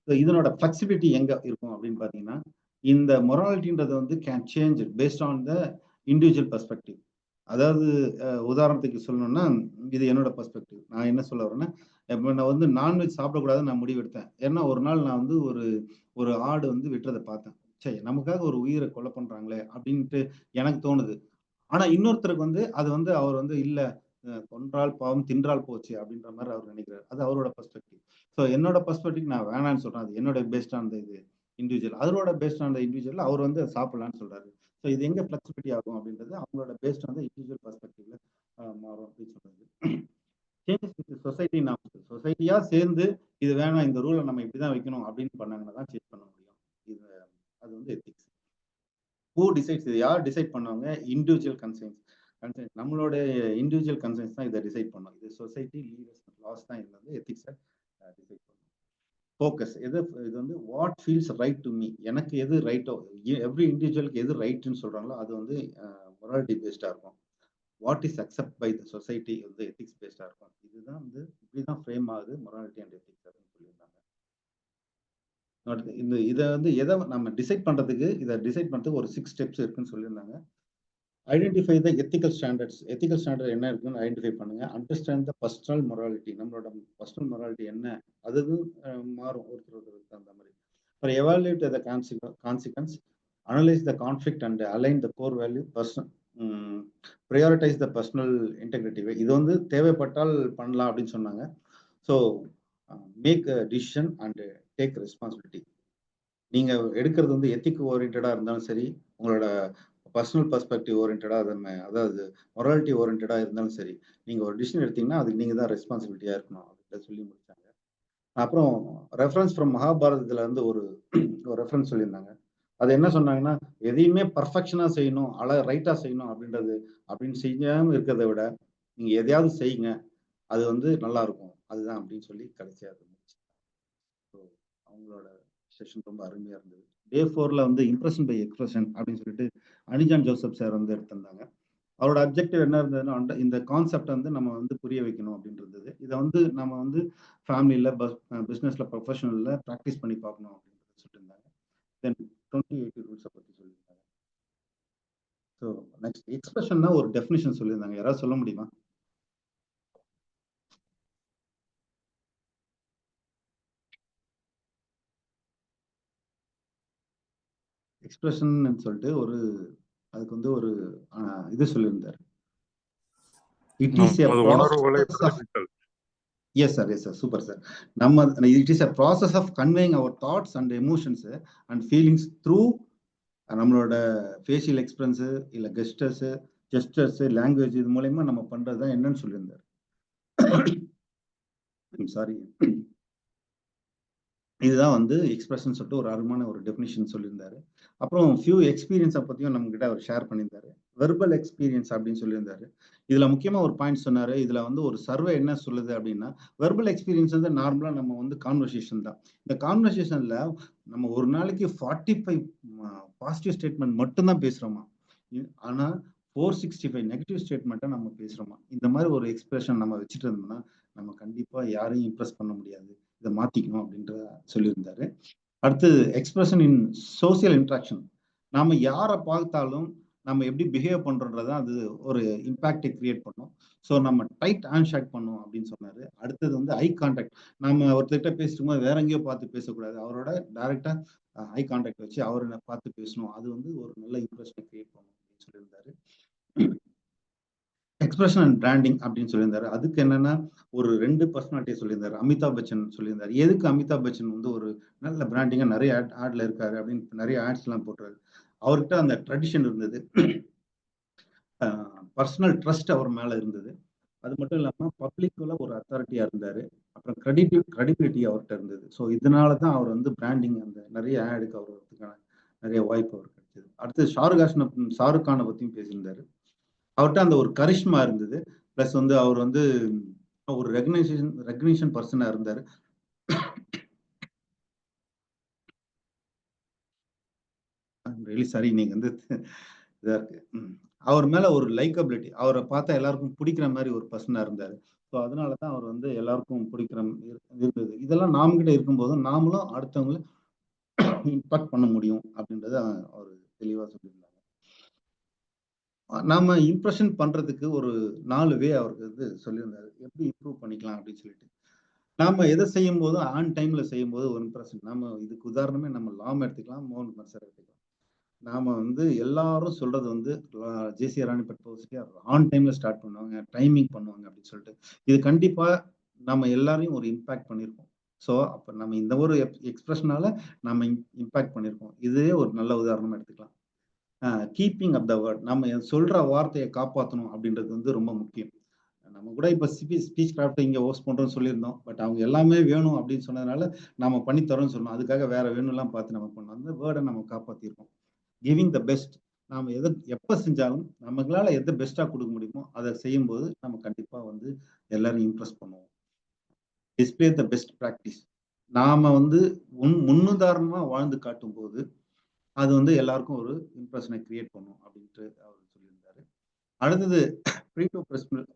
E: இதனோட ஃபிளெக்சிபிலிட்டி எங்க இருக்கும் அப்படின்னு பாத்தீங்கன்னா, இந்த மொராலிட்டின்றது வந்து can change paste on the individual perspective. அதாவது உதாரணத்துக்கு சொல்லணும்னா, இது என்னோட பெர்ஸ்பெக்டிவ். நான் என்ன சொல்ல வரேன்னா, இப்ப நான் வந்து நான்வெஜ் சாப்பிடக்கூடாதுன்னு நான் முடிவெடுத்தேன். ஏன்னா ஒரு நாள் நான் வந்து ஒரு ஆடு வந்து வெட்டுறத பார்த்தேன். சரி நமக்காக ஒரு உயிரை கொலை பண்றாங்களே அப்படின்ட்டு எனக்கு தோணுது. ஆனா இன்னொருத்தருக்கு வந்து அது வந்து அவர் வந்து இல்ல கொன்றால் பாவம் தின்றால் போச்சு அப்படின்ற மாதிரி அவர் நினைக்கிறார். அது அவரோட பெர்ஸ்பெக்டிவ். ஸோ என்னோட பெர்ஸ்பெக்டிவ் நான் வேணான்னு சொல்றேன். அது என்னோட பேஸ்ட் ஆன் இது இண்டிவிஜுவல். அவரோட பேஸ்ட் ஆன் இண்டிவிஜுவல் அவர் வந்து சாப்பிடலான்னு சொல்றாரு. ஸோ இது எங்க ஃபிளெக்சிபிலிட்டி ஆகும் அப்படின்றது அவங்களோட பேஸ்ட் ஆன் இண்டிவிஜுவல் பெர்ஸ்பெக்டிவ்ல மாறும் அப்படின்னு சொல்றது. சேஞ்சஸ் வித் சொசைட்டி சொசைட்டியா சேர்ந்து இது வேணாம் இந்த ரூலை நம்ம இப்படிதான் வைக்கணும் அப்படின்னு பண்ணாங்கன்னா தான் சேஞ்ச் பண்ண முடியும். இது அது வந்து எத்திக்ஸ். ஹூ டிசைட்ஸ் இது யார் டிசைட் பண்ணுவாங்க? Individual conscience. நம்மளோட இண்டிவிஜுவல் கன்சைன்ஸ் தான் இதை டிசைட் பண்ணும். இது சொசைட்டி லீடர்ஸ் லாஸ் தான் இது வந்து எத்திக்ஸை டிசைட் பண்ணும். ஃபோக்கஸ் இது வந்து what feels right to me, எனக்கு எது ரைட்டோ, எவ்ரி இண்டிவிஜுவலுக்கு எது ரைட்னு சொல்றாங்களோ அது வந்து மொராலிட்டி பேஸ்டா இருக்கும். What is accept by the society வந்து எத்திக்ஸ் பேஸ்டா இருக்கும். இதுதான் வந்து இப்படிதான் ஃப்ரேம் ஆகுது மொராலிட்டி அண்ட் எத்திக்ஸ் அப்படின்னு சொல்லியிருந்தாங்க. இந்த இதை வந்து எதை நம்ம டிசைட் பண்றதுக்கு ஒரு 6 ஸ்டெப்ஸ் இருக்குன்னு சொல்லியிருந்தாங்க. Identify the ethical standards. Ethical standard என்ன இருக்குன்னு ஐடென்டிஃபை பண்ணுங்க. Understand the personal morality. நம்மளோட பர்சனல் மொராலிட்டி என்ன அது மாறும் ஒருத்தருக்கு தகுந்த மாதிரி. Four evaluate the consequence, analyse the conflict and align the core value, prioritise the personal integrity. இது வந்து தேவைப்பட்டால் பண்ணலாம் அப்படின்னு சொன்னாங்க. So make a decision and take responsibility. நீங்க எடுக்கிறது வந்து எத்திக் ஓரியன்டா இருந்தாலும் சரி, உங்களோட பர்சனல் பெர்ஸ்பெக்டிவ் ஓரியன்டா அதாவது மொராலிட்டி ஓரியன்டா இருந்தாலும் சரி, நீங்க ஒரு டிசிஷன் எடுத்தீங்கன்னா அதுக்கு நீங்க தான் ரெஸ்பான்சிபிலிட்டியா இருக்கணும் அப்படின்னு சொல்லி முடிச்சாங்க. அப்புறம் ரெஃபரன்ஸ் ஃப்ரம் மகாபாரதத்துல இருந்து ஒரு ரெஃபரன்ஸ் சொல்லியிருந்தாங்க. அது என்ன சொன்னாங்கன்னா, எதையுமே பர்ஃபெக்ஷனா செய்யணும், ரைட்டா செய்யணும் அப்படின்னு செய்யாம இருக்கிறத விட நீங்க எதையாவது செய்யுங்க, அது வந்து நல்லா இருக்கும், அதுதான் அப்படின்னு சொல்லி கடைசியா இருந்துச்சு. அவங்களோட செஷன் ரொம்ப அருமையா இருந்தது. டே 4ல வந்து இம்ப்ரெஷன் பை எக்ஸ்பிரஷன் அப்படின்னு சொல்லிட்டு அனிஜான் ஜோசப் சார் வந்து எடுத்திருந்தாங்க. அவரோட அப்ஜெக்டிவ் என்ன இருந்ததுன்னா, இந்த கான்செப்ட் வந்து நம்ம வந்து புரிய வைக்கணும் அப்படின்றது. இதை வந்து நம்ம வந்து ஃபேமிலியில பிஸ்னஸ்ல ப்ரொஃபஷனல்ல ப்ராக்டிஸ் பண்ணி பார்க்கணும் அப்படின்றது சொல்லியிருந்தாங்க. தென் 2080 ரூல்ஸை பற்றி சொல்லியிருந்தாங்க. ஸோ நெக்ஸ்ட் எக்ஸ்பிரஷன்னா ஒரு டெஃபினிஷன் சொல்லியிருந்தாங்க. யாராவது சொல்ல முடியுமா? எக்ஸ்பிரஷன் சொல்லிட்டு அதுக்கு வந்து ஒரு இது சொல்லியிருந்தார். It is a process. Yes sir, super sir. It is a process of conveying our thoughts and emotions and feelings through நம்மளோட ஃபேஷியல் எக்ஸ்பிரன்ஸு இல்லை ஜெஸ்டர்ஸ் லாங்குவேஜ் இது மூலயமா நம்ம பண்றது தான் என்னன்னு சொல்லியிருந்தார். சாரி, இதுதான் வந்து எக்ஸ்பிரஷன் சொல்லிட்டு ஒரு அருமையான ஒரு டெஃபினிஷன் சொல்லியிருந்தாரு. அப்புறம் ஃபியூ எக்ஸ்பீரியன்ஸை பற்றியும் நம்ம கிட்ட அவர் ஷேர் பண்ணியிருந்தாரு. வெர்பல் எக்ஸ்பீரியன்ஸ் அப்படின்னு சொல்லியிருந்தாரு. இதுல முக்கியமா ஒரு பாயிண்ட் சொன்னாரு. இதுல வந்து ஒரு சர்வே என்ன சொல்லுது அப்படின்னா, வெர்பல் எக்ஸ்பீரியன்ஸ் வந்து நார்மலா நம்ம வந்து கான்வர்சேஷன் தான். இந்த கான்வர்சேஷன்ல நம்ம ஒரு நாளைக்கு 45 பாசிட்டிவ் ஸ்டேட்மெண்ட் மட்டும்தான் பேசுறோமா, ஆனா 465 நெகட்டிவ் ஸ்டேட்மெண்ட்டை நம்ம பேசுறோமா. இந்த மாதிரி ஒரு எக்ஸ்பிரஷன் நம்ம வச்சுட்டு இருந்தோம்னா நம்ம கண்டிப்பா யாரையும் இம்ப்ரெஸ் பண்ண முடியாது. இதை மாத்திக்கணும் அப்படின்ற சொல்லியிருந்தாரு. அடுத்து எக்ஸ்பிரஷன் இன் சோசியல் இன்ட்ராக்ஷன். நாம யாரை பார்த்தாலும் நம்ம எப்படி பிஹேவ் பண்றோன்றதான் அது ஒரு இம்பாக்டை கிரியேட் பண்ணும். ஸோ நம்ம டைட் ஹேண்ட் ஷேக் பண்ணும் அப்படின்னு சொன்னாரு. அடுத்தது வந்து ஐ கான்டாக்ட். நம்ம ஒருத்தர்கிட்ட பேசிட்டு போது வேற எங்கேயோ பார்த்து பேசக்கூடாது, அவரோட டைரக்டா ஐ கான்டாக்ட் வச்சு அவரை பார்த்து பேசணும். அது வந்து ஒரு நல்ல இம்ப்ரெஷனை கிரியேட் பண்ணும் அப்படின்னு சொல்லியிருந்தாரு. எக்ஸ்பிரஷன் அண்ட் பிராண்டிங் அப்படின்னு சொல்லியிருந்தாரு. அதுக்கு என்னன்னா ஒரு 2 பர்சனாலிட்டியை சொல்லியிருந்தாரு. அமிதாப் பச்சன் சொல்லியிருந்தாரு. எதுக்கு அமிதாப் பச்சன் வந்து ஒரு நல்ல பிராண்டிங்கா நிறைய ஆட்ல இருக்காரு அப்படின்னு நிறைய ஆட்ஸ் எல்லாம் போட்டுறாரு. அவர்கிட்ட அந்த ட்ரெடிஷன் இருந்தது, பர்சனல் ட்ரஸ்ட் அவர் மேல இருந்தது. அது மட்டும் இல்லாம பப்ளிக்ல ஒரு அத்தாரிட்டியா இருந்தாரு. அப்புறம் கிரெடிபிலிட்டி அவர்கிட்ட இருந்தது. ஸோ இதனாலதான் அவர் வந்து பிராண்டிங் அந்த நிறைய ஆடுக்கு அவர் வரதுக்கான நிறைய வாய்ப்பு அவர் கிடைச்சது. அடுத்து ஷாருக் கானை பத்தியும் பேசியிருந்தாரு. அவர்கிட்ட அந்த ஒரு கரிஷ்மா இருந்தது. பிளஸ் வந்து அவர் வந்து ஒரு ரெகக்னிஷன் பர்சனா இருந்தாரு. ரியலி சாரி, நீங்க வந்து இதா இருக்கு. அவர் மேல ஒரு லைக்கபிலிட்டி, அவரை பார்த்தா எல்லாருக்கும் பிடிக்கிற மாதிரி ஒரு பர்சனா இருந்தாரு. ஸோ அதனால தான் அவர் வந்து எல்லாருக்கும் பிடிக்கிற இருந்தது. இதெல்லாம் நாம கிட்ட இருக்கும்போது நாமளும் அடுத்தவங்களை இம்பாக்ட் பண்ண முடியும் அப்படின்றத அவர் தெளிவா சொல்லியிருந்தாங்க. நாம இம்ப்ரெஷன் பண்றதுக்கு ஒரு 4 வே அவருக்கு வந்து சொல்லியிருந்தாரு. எப்படி இம்ப்ரூவ் பண்ணிக்கலாம் அப்படின்னு சொல்லிட்டு. நாம எதை செய்யும் போதும் ஆன் டைம்ல செய்யும் போது ஒரு இம்ப்ரெஷன். நாம இதுக்கு உதாரணமே நம்ம லாம் எடுத்துக்கலாம், மோகன் குமார் சார் எடுத்துக்கலாம். நாம வந்து எல்லாரும் சொல்றது வந்து ஜேசி ராணிப்பேட் பவுசிக்கு ஆன் டைம்ல ஸ்டார்ட் பண்ணுவாங்க, டைமிங் பண்ணுவாங்க அப்படின்னு சொல்லிட்டு. இது கண்டிப்பா நம்ம எல்லாரையும் ஒரு இம்பாக்ட் பண்ணியிருக்கோம். ஸோ அப்ப நம்ம இந்த ஒரு எக்ஸ்பிரஷனால நம்ம இம்பாக்ட் பண்ணியிருக்கோம். இதே ஒரு நல்ல உதாரணமா எடுத்துக்கலாம். கீப்பிங் அப் த வேர்ட், நம்ம சொல்ற வார்த்தையை காப்பாற்றணும் அப்படின்றது வந்து ரொம்ப முக்கியம். நம்ம கூட இப்ப ஸ்பீச் கிராஃப்ட் இங்க ஹோஸ்ட் பண்றோம்னு சொல்லியிருந்தோம். பட் அவங்க எல்லாமே வேணும் அப்படின்னு சொன்னதுனால நாம பண்ணி தரோம்னு சொன்னோம். அதுக்காக வேற வேணும்லாம் பார்த்து நம்ம பண்ணோம். அந்த வேர்டை நம்ம காப்பாத்திருக்கோம். Giving the best. நாம எதை எப்ப செஞ்சாலும் நம்மளால எதை பெஸ்டா கொடுக்க முடியுமோ அதை செய்யும்போது நம்ம கண்டிப்பா வந்து எல்லாரும் இம்ப்ரெஸ் பண்ணுவோம். Display the best practice. நாம வந்து முன்னுதாரணமா வாழ்ந்து காட்டும் போது அது வந்து எல்லாருக்கும் ஒரு இம்ப்ரெஷனை கிரியேட் பண்ணும் அப்படின்ட்டு அவர் சொல்லியிருந்தாரு. அடுத்தது ப்ரீடோ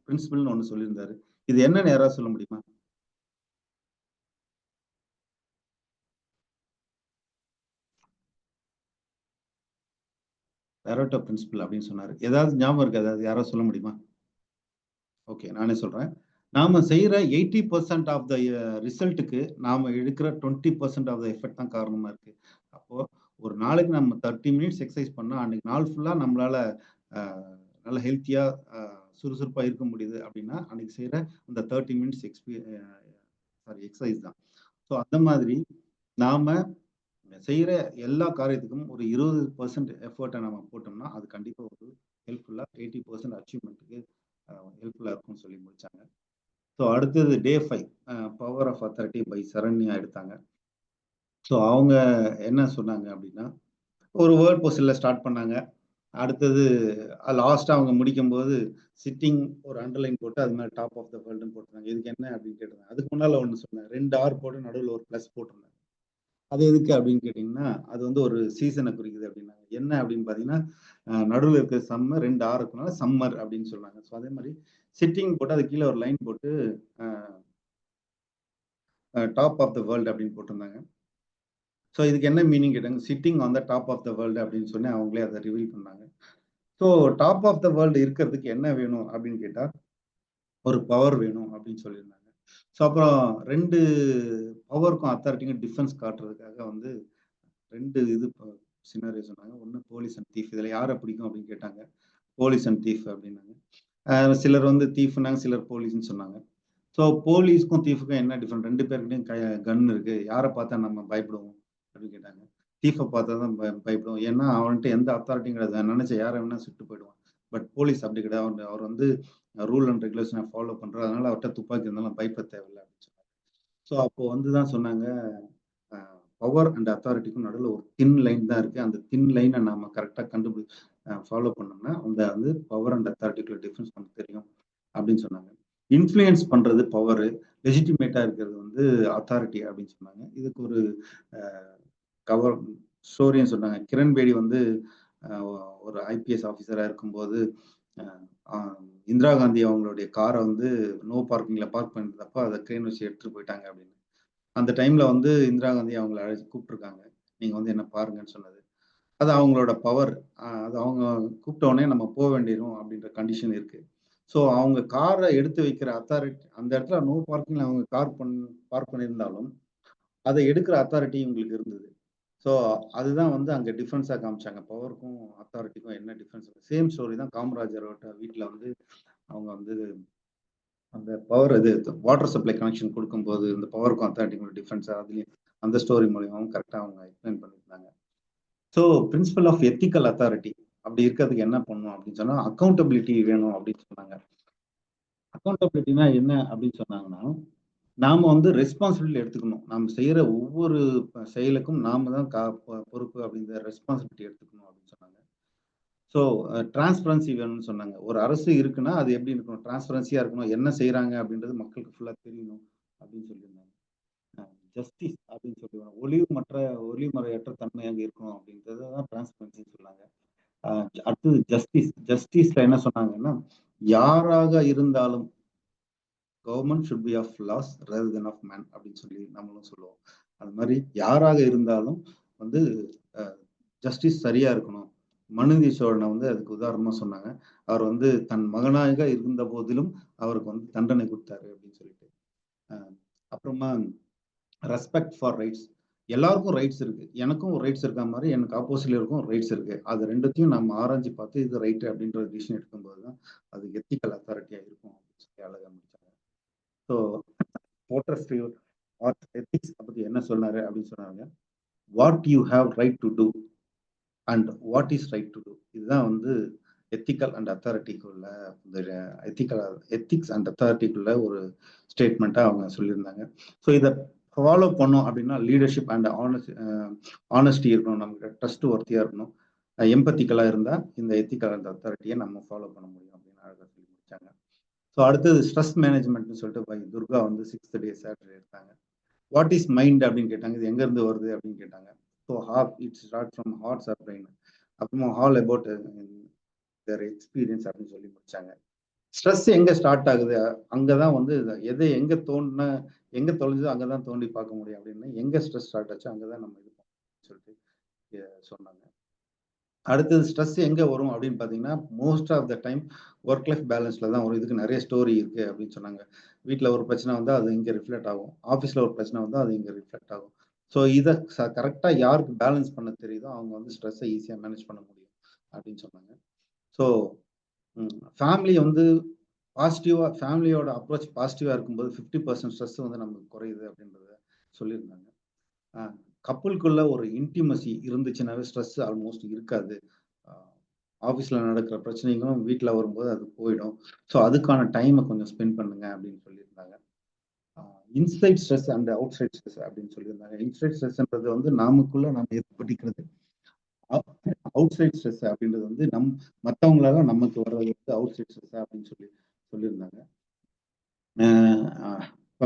E: பிரின்சிபல்னு ஒன்று சொல்லியிருந்தாரு. இது என்னன்னு யாராவது சொல்ல முடியுமா? பேரட்டோ பிரின்சிபல் அப்படின்னு சொன்னாரு. ஏதாவது ஞாபகம் இருக்கு? அதாவது யாராவது சொல்ல முடியுமா? ஓகே, நானே சொல்றேன். நாம செய்யற 80% ஆஃப் த ரிசல்ட்டுக்கு நாம எடுக்கிற 20% ஆஃப் த எஃபெக்ட் தான் காரணமா இருக்கு. அப்போ ஒரு நாளைக்கு நம்ம 30 மினிட்ஸ் எக்ஸசைஸ் பண்ணா அன்னைக்கு நாள் ஃபுல்லா நம்மளால நல்ல ஹெல்த்தியா சுறுசுறுப்பா இருக்க முடியுது அப்படின்னா அன்னைக்கு செய்யற அந்த 30 மினிட்ஸ் எக்ஸசைஸ் தான். ஸோ அந்த மாதிரி நாம செய்யற எல்லா காரியத்துக்கும் ஒரு 20% எஃபர்ட்டை நம்ம போட்டோம்னா அது கண்டிப்பா ஒரு ஹெல்ப்ஃபுல்லா 80% அச்சீவ்மெண்ட்டுக்கு ஹெல்ப்ஃபுல்லா இருக்கும்னு சொல்லி முடிச்சாங்க. ஸோ அடுத்தது day 5 power of authority by Saranya எடுத்தாங்க. ஸோ அவங்க என்ன சொன்னாங்க அப்படின்னா, ஒரு வேர்ட் பொசிஷன்ல ஸ்டார்ட் பண்ணாங்க. அடுத்தது லாஸ்டா அவங்க முடிக்கும்போது சிட்டிங் ஒரு அண்டர்லைன் போட்டு அது மேல டாப் ஆஃப் த வேர்ல்டுன்னு போட்டிருந்தாங்க. இதுக்கு என்ன அப்படின்னு கேட்டிருந்தாங்க. அதுக்கு முன்னால ஒன்று சொன்னேன். 2 ஆர் போட்டு நடுவில் ஒரு பிளஸ் போட்டிருந்தாங்க. அது எதுக்கு அப்படின்னு கேட்டிங்கன்னா, அது வந்து ஒரு சீசனை குறிக்குது அப்படின்னாங்க. என்ன அப்படின்னு பார்த்தீங்கன்னா, நடுவில் இருக்கிற சம்மர் 2 ஆர் இருக்கனால சம்மர் அப்படின்னு சொன்னாங்க. ஸோ அதே மாதிரி சிட்டிங் போட்டு அது கீழே ஒரு லைன் போட்டு டாப் ஆஃப் த வேர்ல்டு அப்படின்னு போட்டிருந்தாங்க. ஸோ இதுக்கு என்ன மீனிங் கேட்டாங்க. Sitting on the top of the world அப்படின்னு சொன்னி அவங்களே அதை ரிவீல் பண்ணாங்க. So top of the world இருக்கிறதுக்கு என்ன வேணும் அப்படின்னு கேட்டா ஒரு பவர் வேணும் அப்படின்னு சொல்லியிருந்தாங்க. ஸோ அப்புறம் 2 பவருக்கும் அத்தாரிட்டிக்கும் டிஃபரன்ஸ் காட்டுறதுக்காக வந்து 2 இது சினாரியோ சொன்னாங்க. ஒன்று போலீஸ் அண்ட் தீஃப். இதில் யாரை பிடிக்கும் அப்படின்னு கேட்டாங்க. போலீஸ் அண்ட் தீஃப் அப்படின்னாங்க. சிலர் வந்து தீஃப்னாங்க, சிலர் போலீஸ்ன்னு சொன்னாங்க. ஸோ போலீஸ்க்கும் தீஃபுக்கும் என்ன டிஃபரெண்ட்? 2 பேருக்கிட்டையும் கன் இருக்கு. யாரை பார்த்தா நம்ம பயப்படுவோம் அப்படின்னு கேட்டாங்க. தீஃபை பார்த்தா தான் பயப்படுவோம். ஏன்னா அவன்கிட்ட எந்த அத்தாரிட்டியும் கிடையாது. நினைச்ச யாரை வேணா சுட்டு போயிடுவான். பட் போலீஸ் அப்படி கிடையாது. அவர் வந்து ரூல் அண்ட் ரெகுலேஷனை ஃபாலோ பண்றாரு. அதனால அவர்கிட்ட துப்பாக்கி இருந்தாலும் பயப்பட தேவையில்லை அப்படின்னு சொன்னாங்க. ஸோ அப்போ வந்து தான் சொன்னாங்க, பவர் அண்ட் அத்தாரிட்டிக்கும் நடுவில் ஒரு தின் லைன் தான் இருக்கு. அந்த தின் லைனை நாம கரெக்டாக ஃபாலோ பண்ணோம்னா அந்த வந்து பவர் அண்ட் அத்தாரிட்டிக்குள்ள டிஃபரன்ஸ் நமக்கு தெரியும் அப்படின்னு சொன்னாங்க. இன்ஃப்ளூயன்ஸ் பண்றது பவர், லெஜிட்டிமேட்டா இருக்கிறது வந்து அத்தாரிட்டி அப்படின்னு சொன்னாங்க. இதுக்கு ஒரு கவர் ஸ்டோரின்னு சொன்னாங்க. கிரண் பேடி வந்து ஒரு ஐபிஎஸ் ஆஃபீஸரா இருக்கும்போது இந்திரா காந்தி அவங்களுடைய காரை வந்து நோ பார்க்கிங்ல பார்க் பண்ணிருந்தப்போ அதை கிரெயின் வச்சு எடுத்துட்டு போயிட்டாங்க அப்படின்னு. அந்த டைம்ல வந்து இந்திரா காந்தி அவங்களை அழைச்சி கூப்பிட்டுருக்காங்க. நீங்க வந்து என்ன பாருங்கன்னு சொன்னது. அது அவங்களோட பவர். அது அவங்க கூப்பிட்ட உடனே நம்ம போக வேண்டியரும் அப்படின்ற கண்டிஷன் இருக்கு. ஸோ அவங்க காரை எடுத்து வைக்கிற அத்தாரிட்டி அந்த இடத்துல நோ பார்க்கிங்ல அவங்க பார்க் பண்ணியிருந்தாலும் அதை எடுக்கிற அத்தாரிட்டி உங்களுக்கு இருந்தது. ஸோ அதுதான் வந்து அங்கே டிஃப்ரென்ஸாக காமிச்சாங்க. பவருக்கும் அத்தாரிட்டிக்கும் என்ன டிஃப்ரென்ஸ். சேம் ஸ்டோரி தான் காமராஜரோட வீட்டில் வந்து அவங்க வந்து அந்த பவர் இது வாட்டர் சப்ளை கனெக்ஷன் கொடுக்கும்போது இந்த பவருக்கும் அத்தாரிட்டிக்கும் டிஃப்ரென்ஸ் அதுலேயும் அந்த ஸ்டோரி மூலியமாவும் கரெக்டாக அவங்க எக்ஸ்பிளைன் பண்ணியிருந்தாங்க. So principle of ethical authority அப்படி இருக்கிறதுக்கு என்ன பண்ணணும் அப்படின்னு சொன்னா அக்கௌண்டபிலிட்டி வேணும் அப்படின்னு சொன்னாங்க. அக்கௌண்டபிலிட்டினா என்ன அப்படின்னு சொன்னாங்கன்னா, நாம வந்து ரெஸ்பான்சிபிலிட்டி எடுத்துக்கணும். நாம செய்யற ஒவ்வொரு செயலுக்கும் நாம தான் பொறுப்பு அப்படிங்கிற ரெஸ்பான்சிபிலிட்டி எடுத்துக்கணும் அப்படின்னு சொன்னாங்க. ஸோ டிரான்ஸ்பரன்சி வேணும்னு சொன்னாங்க. ஒரு அரசு இருக்குன்னா அது எப்படி இருக்கணும்? டிரான்ஸ்பரன்சியா இருக்கணும். என்ன செய்யறாங்க அப்படின்றது மக்களுக்கு ஃபுல்லா தெரியணும் அப்படின்னு சொல்லியிருந்தாங்க. ஜஸ்டிஸ் அப்படின்னு சொல்லுவாங்க. ஒளிமறையற்ற தன்மை அங்கே இருக்கணும் அப்படின்றது தான் டிரான்ஸ்பரன்சின்னு சொன்னாங்க. அடுத்தது ஜஸ்டிஸ்ல என்ன சொன்னாங்கன்னா, யாராக இருந்தாலும் government should be of laws rather than of man அப்படின்னு சொல்லி நம்மளும் சொல்லுவோம். அது மாதிரி யாராக இருந்தாலும் வந்து ஜஸ்டிஸ் சரியா இருக்கணும். மனுநீதி சோழனை வந்து அதுக்கு உதாரணமா சொன்னாங்க. அவர் வந்து தன் மகனாக இருந்த போதிலும் அவருக்கு வந்து தண்டனை கொடுத்தாரு அப்படின்னு சொல்லிட்டு. அப்புறமா ரெஸ்பெக்ட் ஃபார் ரைட்ஸ். எல்லாருக்கும் ரைட்ஸ் இருக்கு. எனக்கும் ஒரு ரைட்ஸ் இருக்க மாதிரி எனக்கு ஆப்போசிட்ல இருக்கும் ரைட்ஸ் இருக்கு. அது ரெண்டுத்தையும் நம்ம ஆராய்ச்சி பார்த்து இது ரைட் அப்படின்ற டிசிஷன் எடுக்கும்போது தான் அது எத்திக்கல் அத்தாரிட்டியா இருக்கும் அப்படின்னு சொல்லி அழகா முடிச்சாங்க. ஸோ போட்டஸ்ட்ரி ஆர் எத்திக்ஸ் பத்தி என்ன சொன்னாரு அப்படின்னு சொன்னாங்க. What you have right to do and what is right to do. இதுதான் வந்து எத்திக்கல் அண்ட் அத்தாரிட்டிக்குள்ள எத்திக்ஸ் அண்ட் அத்தாரிட்டிக்குள்ள ஒரு ஸ்டேட்மெண்ட்டா அவங்க சொல்லியிருந்தாங்க. ஸோ இதை ஃபாலோ பண்ணோம் அப்படின்னா லீடர்ஷிப் அண்ட் ஆனஸ்டி இருக்கணும், நமக்கு ட்ரஸ்ட் ஒர்த்தியா இருக்கணும், எம்பத்திக்கலா இருந்தா இந்த எத்திக்கல் அண்ட் அத்தாரிட்டியை நம்ம ஃபாலோ பண்ண முடியும் அப்படின்னு அழகாக சொல்லி முடிச்சாங்க. ஸோ அடுத்தது ஸ்ட்ரெஸ் மேனேஜ்மெண்ட்னு சொல்லிட்டு பை துர்கா வந்து 6th டே சாட்டர்டே எடுத்தாங்க. வாட் இஸ் மைண்ட் அப்படின்னு கேட்டாங்க. இது எங்க இருந்து வருது அப்படின்னு கேட்டாங்க. So it start from hearts R brain. அப்புறமா ஆல் அபவுட் தேர் எக்ஸ்பீரியன்ஸ் அப்படின்னு சொல்லி முடிச்சாங்க. ஸ்ட்ரெஸ் எங்க ஸ்டார்ட் ஆகுது, அங்கதான் வந்து எதை எங்க தொலைஞ்சதோ அங்கதான் தோண்டி பார்க்க முடியும் அப்படின்னு, எங்க ஸ்ட்ரெஸ் ஸ்டார்ட் ஆச்சோ அங்கதான் நம்ம இது சொல்லிட்டு சொன்னாங்க. அடுத்தது ஸ்ட்ரெஸ் எங்க வரும் அப்படின்னு பாத்தீங்கன்னா, most of the time work life பேலன்ஸ்ல தான் வரும். இதுக்கு நிறைய ஸ்டோரி இருக்கு அப்படின்னு சொன்னாங்க. வீட்டில் ஒரு பிரச்சனை வந்தா அது இங்க ரிஃப்ளெக்ட் ஆகும், ஆஃபீஸ்ல ஒரு பிரச்சனை வந்தா அது இங்க ரிஃப்ளெக்ட் ஆகும். ஸோ இதை கரெக்டா யாருக்கு பேலன்ஸ் பண்ண தெரியுதோ அவங்க வந்து ஸ்ட்ரெஸ்ஸை ஈஸியாக மேனேஜ் பண்ண முடியும் அப்படின்னு சொன்னாங்க. ஸோ ஃபேமிலி வந்து ஃபேமிலியோட அப்ரோச் பாசிட்டிவா இருக்கும்போது 50% ஸ்ட்ரெஸ் வந்து நமக்கு குறையுது அப்படின்றத சொல்லியிருந்தாங்க. கப்புளுக்குள்ள ஒரு இன்டிமசி இருந்துச்சுன்னாவே ஸ்ட்ரெஸ் ஆல்மோஸ்ட் இருக்காது. ஆஃபீஸ்ல நடக்கிற பிரச்சனைகளும் வீட்டில் வரும்போது அது போயிடும். ஸோ அதுக்கான டைமை கொஞ்சம் ஸ்பெண்ட் பண்ணுங்க அப்படின்னு சொல்லியிருந்தாங்க. Inside stress and outside stress அப்படின்னு சொல்லியிருந்தாங்க. இன்சைட் ஸ்ட்ரெஸ்ன்றது வந்து நாமக்குள்ள நம்ம ஏற்படுத்திக்கிறது. அவுட் சைட் ஸ்ட்ரெஸ் அப்படின்றது வந்து மற்றவங்களால நமக்கு வர்றது வந்து அவுட் சைட் ஸ்ட்ரெஸ் அப்படின்னு சொல்லியிருந்தாங்க. இப்போ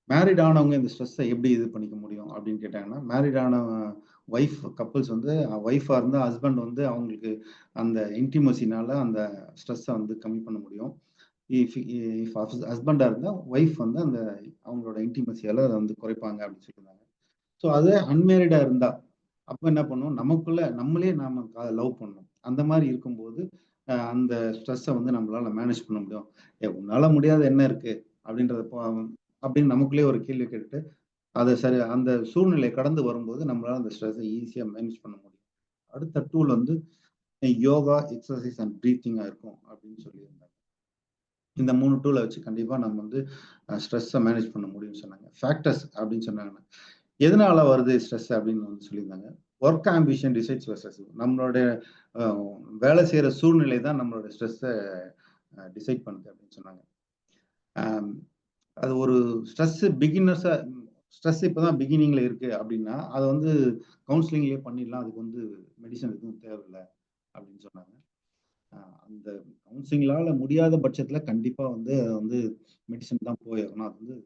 E: மேரிட் ஆனவங்க இந்த ஸ்ட்ரெஸ்ஸை எப்படி இது பண்ணிக்க முடியும் அப்படின்னு கேட்டாங்கன்னா, மேரிட் ஆன கப்புள்ஸ் வந்து ஒய்ஃபாக இருந்தால் ஹஸ்பண்ட் வந்து அவங்களுக்கு அந்த இன்டிமசினால அந்த ஸ்ட்ரெஸ்ஸை வந்து கம்மி பண்ண முடியும். இஃப் ஹஸ்பண்டாக இருந்தால் ஒய்ஃப் வந்து அந்த அவங்களோட இன்டிமசியால் அதை வந்து குறைப்பாங்க அப்படின்னு சொல்லியிருந்தாங்க. ஸோ அதே அன்மேரிடாக இருந்தால் அப்போ என்ன பண்ணுவோம், நம்மளே நாம லவ் பண்ணணும். அந்த மாதிரி இருக்கும்போது அந்த ஸ்ட்ரெஸ்ஸை வந்து நம்மளால மேனேஜ் பண்ண முடியும். உன்னால முடியாத என்ன இருக்கு அப்படின்றத அப்படின்னு நமக்குள்ளே ஒரு கேள்வி கேட்டு அதை சரி அந்த சூழ்நிலை கடந்து வரும்போது நம்மளால அந்த ஸ்ட்ரெஸ்ஸை ஈஸியாக மேனேஜ் பண்ண முடியும். அடுத்த டூல் வந்து யோகா, எக்ஸசைஸ் அண்ட் ப்ரீத்திங்காக இருக்கும் அப்படின்னு சொல்லியிருந்தாங்க. இந்த 3 டூலை வச்சு கண்டிப்பாக நம்ம வந்து ஸ்ட்ரெஸ்ஸை மேனேஜ் பண்ண முடியும்னு சொன்னாங்க. ஃபேக்டர்ஸ் அப்படின்னு சொன்னாங்கன்னா, எதனால வருது ஸ்ட்ரெஸ் அப்படின்னு வந்து சொல்லியிருந்தாங்க. ஒர்க் ஆம்பிஷன் டிசைட்ஸ் வெர்சஸ் நம்மளோட வேலை செய்யற சூழ்நிலை தான் நம்மளோட ஸ்ட்ரெஸ்ஸை டிசைட் பண்ணுது அப்படின்னு சொன்னாங்க. அது ஒரு ஸ்ட்ரெஸ் இப்போதான் பிகினிங்ல இருக்கு அப்படின்னா அதை வந்து கவுன்சிலிங்லேயே பண்ணிடலாம், அதுக்கு வந்து மெடிசன் எதுவும் தேவையில்லை அப்படின்னு சொன்னாங்க. அந்த கவுன்சிலிங்கால முடியாத பட்சத்துல கண்டிப்பா வந்து மெடிசன் தான் போயிடணும், அது வந்து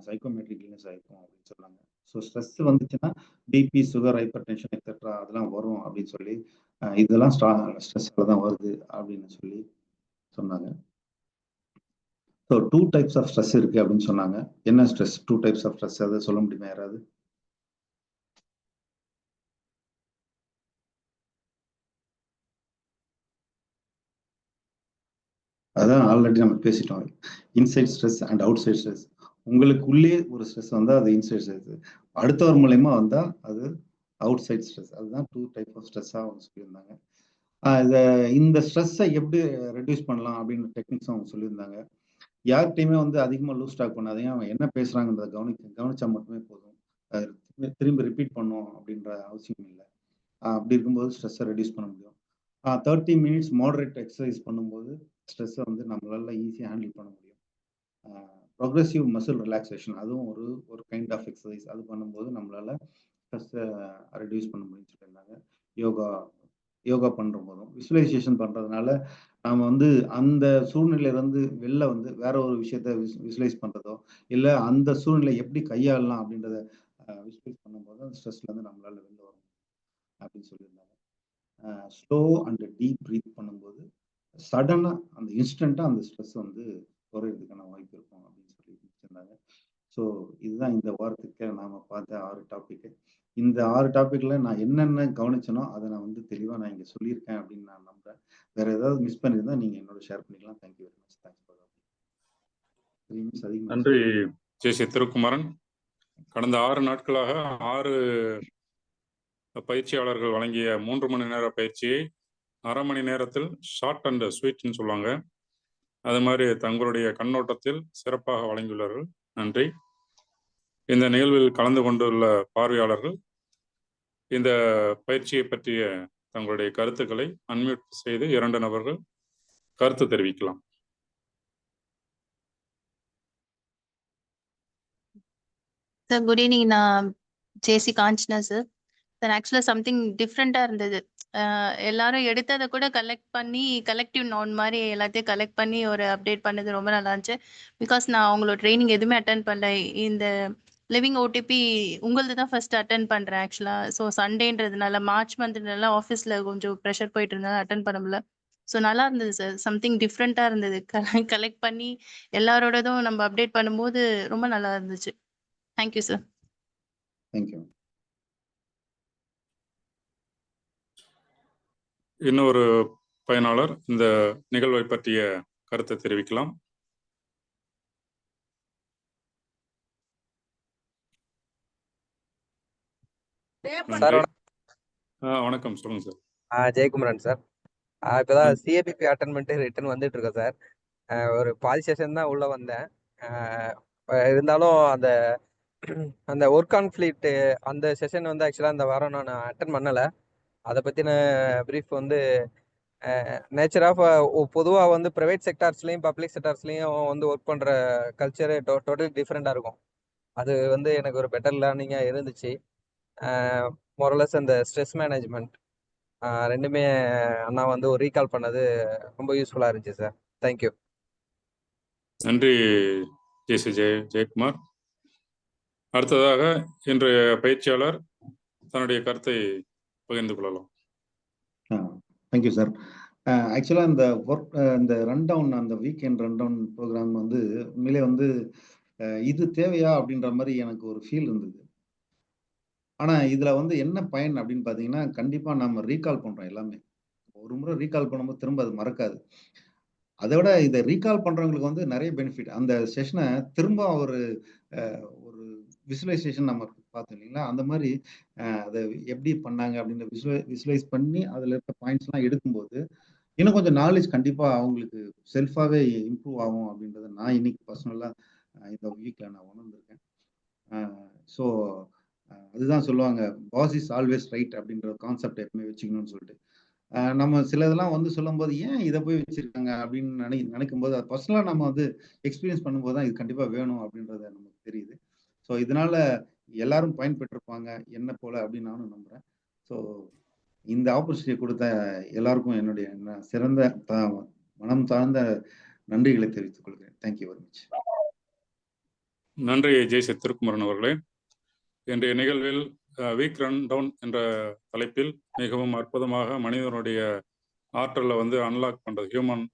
E: சைக்கோமெட்ரிக் இல்னஸ் ஆயிருக்கும் அப்படின்னு சொன்னாங்க. ஸோ ஸ்ட்ரெஸ் வந்துச்சுன்னா BP, sugar, hypertension etcetera அதெல்லாம் வரும் அப்படின்னு சொல்லி இதெல்லாம் ஸ்ட்ரெஸ்ஸால தான் வருது அப்படின்னு சொல்லி சொன்னாங்க. ஸோ 2 டைப்ஸ் ஆஃப் ஸ்ட்ரெஸ் இருக்கு அப்படின்னு சொன்னாங்க. என்ன ஸ்ட்ரெஸ்? 2 டைப்ஸ் ஆஃப் ஸ்ட்ரெஸ் அதை சொல்ல முடியுமா யாராவது? அதான் ஆல்ரெடி நம்ம பேசிட்டோம். Inside stress and outside stress. உங்களுக்குள்ளே ஒரு ஸ்ட்ரெஸ் வந்தா அது இன்சைட் ஸ்ட்ரெஸ், அடுத்தவர் மூலயமா வந்தா அது அவுட் சைட் ஸ்ட்ரெஸ். அதுதான் 2 டைப் ஆஃப் ஸ்ட்ரெஸ்ஸா அவங்க சொல்லியிருந்தாங்க. இந்த ஸ்ட்ரெஸ்ஸை எப்படி ரெடியூஸ் பண்ணலாம் அப்படின்னு டெக்னிக்ஸ் அவங்க சொல்லியிருந்தாங்க. யார்கிட்டையுமே வந்து அதிகமா லூஸ் டாக் பண்ணாதீங்க, அவங்க என்ன பேசுறாங்கன்றத கவனிச்சா மட்டுமே போதும். திரும்பி ரிப்பீட் பண்ணும் அப்படின்ற அவசியம் இல்லை. அப்படி இருக்கும்போது ஸ்ட்ரெஸ்ஸை ரெடியூஸ் பண்ண முடியும். 30 மினிட்ஸ் மாடரேட் எக்ஸசைஸ் பண்ணும்போது ஸ்ட்ரெஸ்ஸை வந்து நம்மளால ஈஸியாக ஹேண்டில் பண்ண முடியும். ப்ரொக்ரெசிவ் மசில் ரிலாக்ஸேஷன் அதுவும் ஒரு கைண்ட் ஆஃப் எக்ஸசைஸ். அது பண்ணும்போது நம்மளால ஸ்ட்ரெஸ்ஸை ரெடியூஸ் பண்ண முடியும்னு சொல்லியிருந்தாங்க. யோகா பண்ணுற போதும் விசுவலைசேஷன் பண்ணுறதுனால நாம் வந்து அந்த சூழ்நிலையிலேருந்து வெளில வந்து வேற ஒரு விஷயத்த விசுவலைஸ் பண்ணுறதோ இல்லை அந்த சூழ்நிலை எப்படி கையாளலாம் அப்படின்றத விசுவலைஸ் பண்ணும்போது அந்த ஸ்ட்ரெஸ்லேருந்து நம்மளால வெளில வரும் அப்படின்னு சொல்லியிருந்தாங்க. ஸ்லோ அண்ட் டீப் ப்ரீத் பண்ணும்போது சடனாக அந்த இன்ஸ்டண்ட்டாக அந்த ஸ்ட்ரெஸ் வந்து குறையிறதுக்கான வாய்ப்பு இருக்கும் அப்படின்னு சொல்லி வச்சுருந்தாங்க. ஸோ இதுதான் இந்த வாரத்துக்கு நாம் பார்த்த 6 டாப்பிக்கு. இந்த 6 டாப்பிக்கில் நான் என்னென்ன கவனிச்சனோ அதை நான் வந்து தெளிவாக நான் இங்கே சொல்லியிருக்கேன் அப்படின்னு நான் நம்புகிறேன். வேறு ஏதாவது மிஸ் பண்ணியிருந்தால் நீங்கள் என்னோட ஷேர் பண்ணிக்கலாம். Thank you very much. Thanks for
A: நன்றி ஜே.சி. திருக்குமரன். கடந்த 6 நாட்களாக 6 பயிற்சியாளர்கள் வழங்கிய 3 மணி நேர பயிற்சியை அரை மணி நேரத்தில் ஷார்ட் அண்ட் ஸ்வீட்னு சொல்லுவாங்க. அது மாதிரி தங்களுடைய கண்ணோட்டத்தில் சிறப்பாக வழங்கியுள்ளார்கள். நன்றி. இந்த நிகழ்வில் கலந்து கொண்டுள்ள பார்வையாளர்கள் இந்த பயிற்சியை பற்றிய தங்களுடைய கருத்துக்களை அன்மியூட் செய்து 2 நபர்கள் கருத்து தெரிவிக்கலாம்.
F: Sir good evening. நான் ஜேசி காஞ்சனா சார். சார் ஆக்சுவலாக சம்திங் டிஃப்ரெண்ட்டாக இருந்தது. எல்லாரும் எடுத்ததை கூட கலெக்டிவ் நோன் மாதிரி எல்லாத்தையும் கலெக்ட் பண்ணி ஒரு அப்டேட் பண்ணது ரொம்ப நல்லா இருந்துச்சு. பிகாஸ் நான் அவங்களோட ட்ரைனிங் எதுவுமே அட்டன் பண்ணல. இந்த லிவிங் ஓடிபி உங்களது தான் ஃபர்ஸ்ட் அட்டன் பண்ணுறேன் ஆக்சுவலாக. ஸோ சண்டேன்றதுனால மார்ச் மந்த்னால ஆஃபீஸில் கொஞ்சம் ப்ரெஷர் போயிட்டு இருந்தாலும் அட்டன் பண்ண முடியல. ஸோ நல்லா இருந்தது சார். சம்திங் டிஃப்ரெண்ட்டாக இருந்தது. கலெக்ட் பண்ணி எல்லாரோடதும் நம்ம அப்டேட் பண்ணும்போது ரொம்ப நல்லா இருந்துச்சு. Thank you sir.
E: தேங்க்யூ.
A: இன்னொரு பயனாளர் இந்த நிகழ்வை பற்றிய கருத்தை தெரிவிக்கலாம். வணக்கம், சொல்லுங்க சார்.
G: ஜெயக்குமரன் சார். இப்போதான் சிஏபிபி அட்டன் பண்ணிட்டு ரிட்டர்ன் வந்துட்டு இருக்கேன் சார். ஒரு பாதி செஷன் தான் உள்ள வந்தேன். இருந்தாலும் அந்த ஒர்க் ஆன் ஃபிளீட் அந்த செஷன் வந்து ஆக்சுவலாக இந்த வாரம் நான் அட்டன் பண்ணலை. அதை பற்றின ப்ரீஃப் வந்து நேச்சர் ஆஃப் பொதுவாக வந்து ப்ரைவேட் செக்டார்ஸ்லையும் பப்ளிக் செக்டார்ஸ்லையும் வந்து ஒர்க் பண்ணுற கல்ச்சரு டோட்டலி டிஃப்ரெண்ட்டாக இருக்கும். அது வந்து எனக்கு ஒரு பெட்டர் லேர்னிங்காக இருந்துச்சு. மொரலஸ் அந்த ஸ்ட்ரெஸ் மேனேஜ்மெண்ட் ரெண்டுமே அண்ணா வந்து ஒரு ரீகால் பண்ணது ரொம்ப யூஸ்ஃபுல்லாக இருந்துச்சு சார். தேங்க்யூ.
A: நன்றி ஜே.சி. ஜெயக்குமார். அடுத்ததாக இன்றைய பயிற்சியாளர் தன்னுடைய கருத்தை பகிர்ந்து கொள்ளலாம்.
E: Thank you sir. ஆக்சுவலாக இந்த ஒர்க் இந்த ரன்டவுன் அந்த வீக்கெண்ட் ரன்டவுன் ப்ரோக்ராம் வந்து உண்மையிலே வந்து இது தேவையா அப்படின்ற மாதிரி எனக்கு ஒரு ஃபீல் இருந்தது. ஆனால் இதில் வந்து என்ன பயன் அப்படின்னு பார்த்தீங்கன்னா, கண்டிப்பாக நம்ம ரீகால் பண்ணுறோம் எல்லாமே. ஒரு முறை ரீகால் பண்ணும்போது திரும்ப அது மறக்காது. அதை விட இதை ரீகால் பண்ணுறவங்களுக்கு வந்து நிறைய பெனிஃபிட். அந்த செஷனை திரும்ப ஒரு விசுவலைசேஷன் நம்ம பார்த்தோம் இல்லைங்களா, அந்த மாதிரி அதை எப்படி பண்ணாங்க அப்படின்னு விசுவலைஸ் பண்ணி அதில் இருக்க பாயிண்ட்ஸ்லாம் எடுக்கும்போது இன்னும் கொஞ்சம் நாலேஜ் கண்டிப்பாக அவங்களுக்கு செல்ஃபாகவே இம்ப்ரூவ் ஆகும் அப்படின்றத நான் இன்னைக்கு பர்சனலாக இந்த வீக்கில் நான் உணர்ந்திருக்கேன். ஸோ அதுதான் சொல்லுவாங்க, பாஸ் இஸ் ஆல்வேஸ் ரைட் அப்படின்ற கான்செப்ட் எப்பவுமே வச்சுக்கணும்னு சொல்லிட்டு நம்ம சிலதெல்லாம் வந்து சொல்லும்போது ஏன் இதை போய் வச்சிருக்காங்க அப்படின்னு நினைக்கும் போது அது பர்சனலாக நம்ம வந்து எக்ஸ்பீரியன்ஸ் பண்ணும்போது தான் இது கண்டிப்பாக வேணும் அப்படின்றத நமக்கு தெரியுது. ஸோ இதனால எல்லாரும் பயன்பெற்றிருப்பாங்க என்ன போல அப்படின்னு நானும் நம்புறேன். ஸோ இந்த ஆப்பர்ச்சுனிட்டி கொடுத்த எல்லாருக்கும் என்னுடைய சிறந்த மனம் சார்ந்த நன்றிகளை தெரிவித்துக் கொள்கிறேன். Thank you very much.
A: நன்றி ஜே.சி. திருக்குமரன் அவர்களே. இன்றைய நிகழ்வில் வீக் ரன் டவுன் என்ற தலைப்பில் மிகவும் அற்புதமாக மனிதனுடைய ஆற்றலை வந்து அன்லாக் பண்ணுறது, ஹியூமன்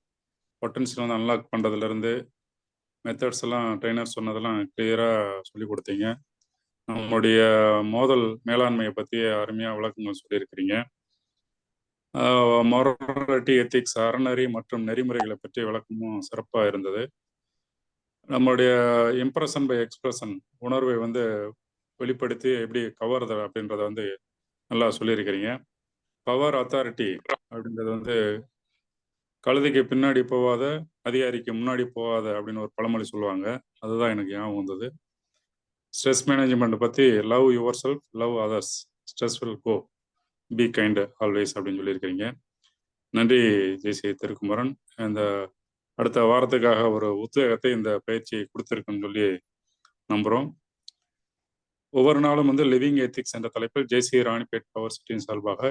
A: பொட்டன்ஷியல் வந்து அன்லாக் பண்ணுறதுலேருந்து மெத்தட்ஸ் எல்லாம் ட்ரைனர் சொன்னதெல்லாம் கிளியராக சொல்லி கொடுத்தீங்க. நம்முடைய மோதல் மேலாண்மையை பற்றி அருமையாக விளக்கங்கள் சொல்லியிருக்கிறீங்க. மொராலிட்டி, எத்திக்ஸ், அறநெறி மற்றும் நெறிமுறைகளை பற்றி விளக்கமும் சிறப்பாக இருந்தது. நம்மளுடைய இம்ப்ரெஷன் பை எக்ஸ்பிரஷன் உணர்வை வந்து வெளிப்படுத்தி எப்படி கவர்றது அப்படின்றத வந்து நல்லா சொல்லியிருக்கிறீங்க. பவர் அத்தாரிட்டி அப்படின்றது வந்து கழுதைக்கு பின்னாடி போகாத அதிகாரிக்கு முன்னாடி போகாத அப்படின்னு ஒரு பழமொழி சொல்லுவாங்க. அதுதான் எனக்கு ஞாபகம் வந்தது. ஸ்ட்ரெஸ் மேனேஜ்மெண்ட் பற்றி love yourself, love others, stress will go, be kind always அப்படின்னு சொல்லியிருக்கிறீங்க. நன்றி ஜே.சி. திருக்குமரன். இந்த அடுத்த வாரத்துக்காக ஒரு உத்வேகத்தை இந்த பயிற்சி கொடுத்துருக்குன்னு சொல்லி நம்புகிறோம். ஒவ்வொரு நாளும் வந்து லிவிங் எத்திக்ஸ் என்ற தலைப்பில் ஜே.சி. ராணிப்பேட் பவர் சிட்டியின் சார்பாக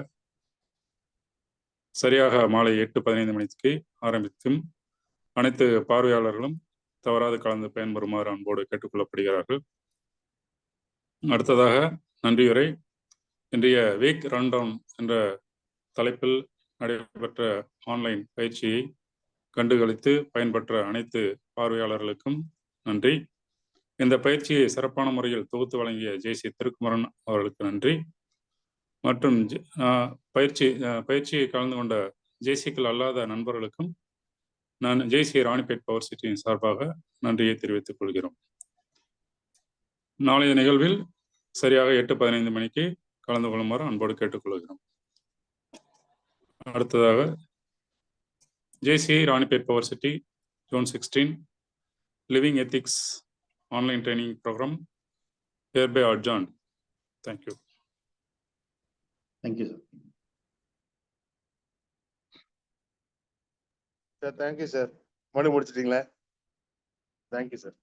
A: சரியாக மாலை 8:15 மணிக்கு ஆரம்பித்தும் அனைத்து பார்வையாளர்களும் தவறாது கலந்து பயன்பெறுமாறு அன்போடு கேட்டுக்கொள்ளப்படுகிறார்கள். அடுத்ததாக நன்றியுரை. இன்றைய வீக் ரன்டவுன் என்ற தலைப்பில் நடைபெற்ற ஆன்லைன் பயிற்சியை கண்டுகளித்து பயன்பெற்ற அனைத்து பார்வையாளர்களுக்கும் நன்றி. இந்த பயிற்சியை சிறப்பான முறையில் தொகுத்து வழங்கிய ஜேசி திருக்குமரன் அவர்களுக்கு நன்றி. மற்றும் பயிற்சியை கலந்து கொண்ட ஜேசிக்கள் அல்லாத நண்பர்களுக்கும் நான் ஜேசி ராணிப்பேட் பவர் சிட்டியின் சார்பாக நன்றியை தெரிவித்துக் கொள்கிறோம். நாளைய நிகழ்வில் சரியாக 8:15 மணிக்கு கலந்து கொள்ளுமாறு அன்போடு கேட்டுக்கொள்கிறோம். அடுத்ததாக JC Ranipet power city Zone 16 living ethics online training program hereby adjourned. Thank you.
E: Thank you, sir.
B: Sir thank you sir. மறுபடியும் முடிச்சிட்டீங்களா? Thank you sir.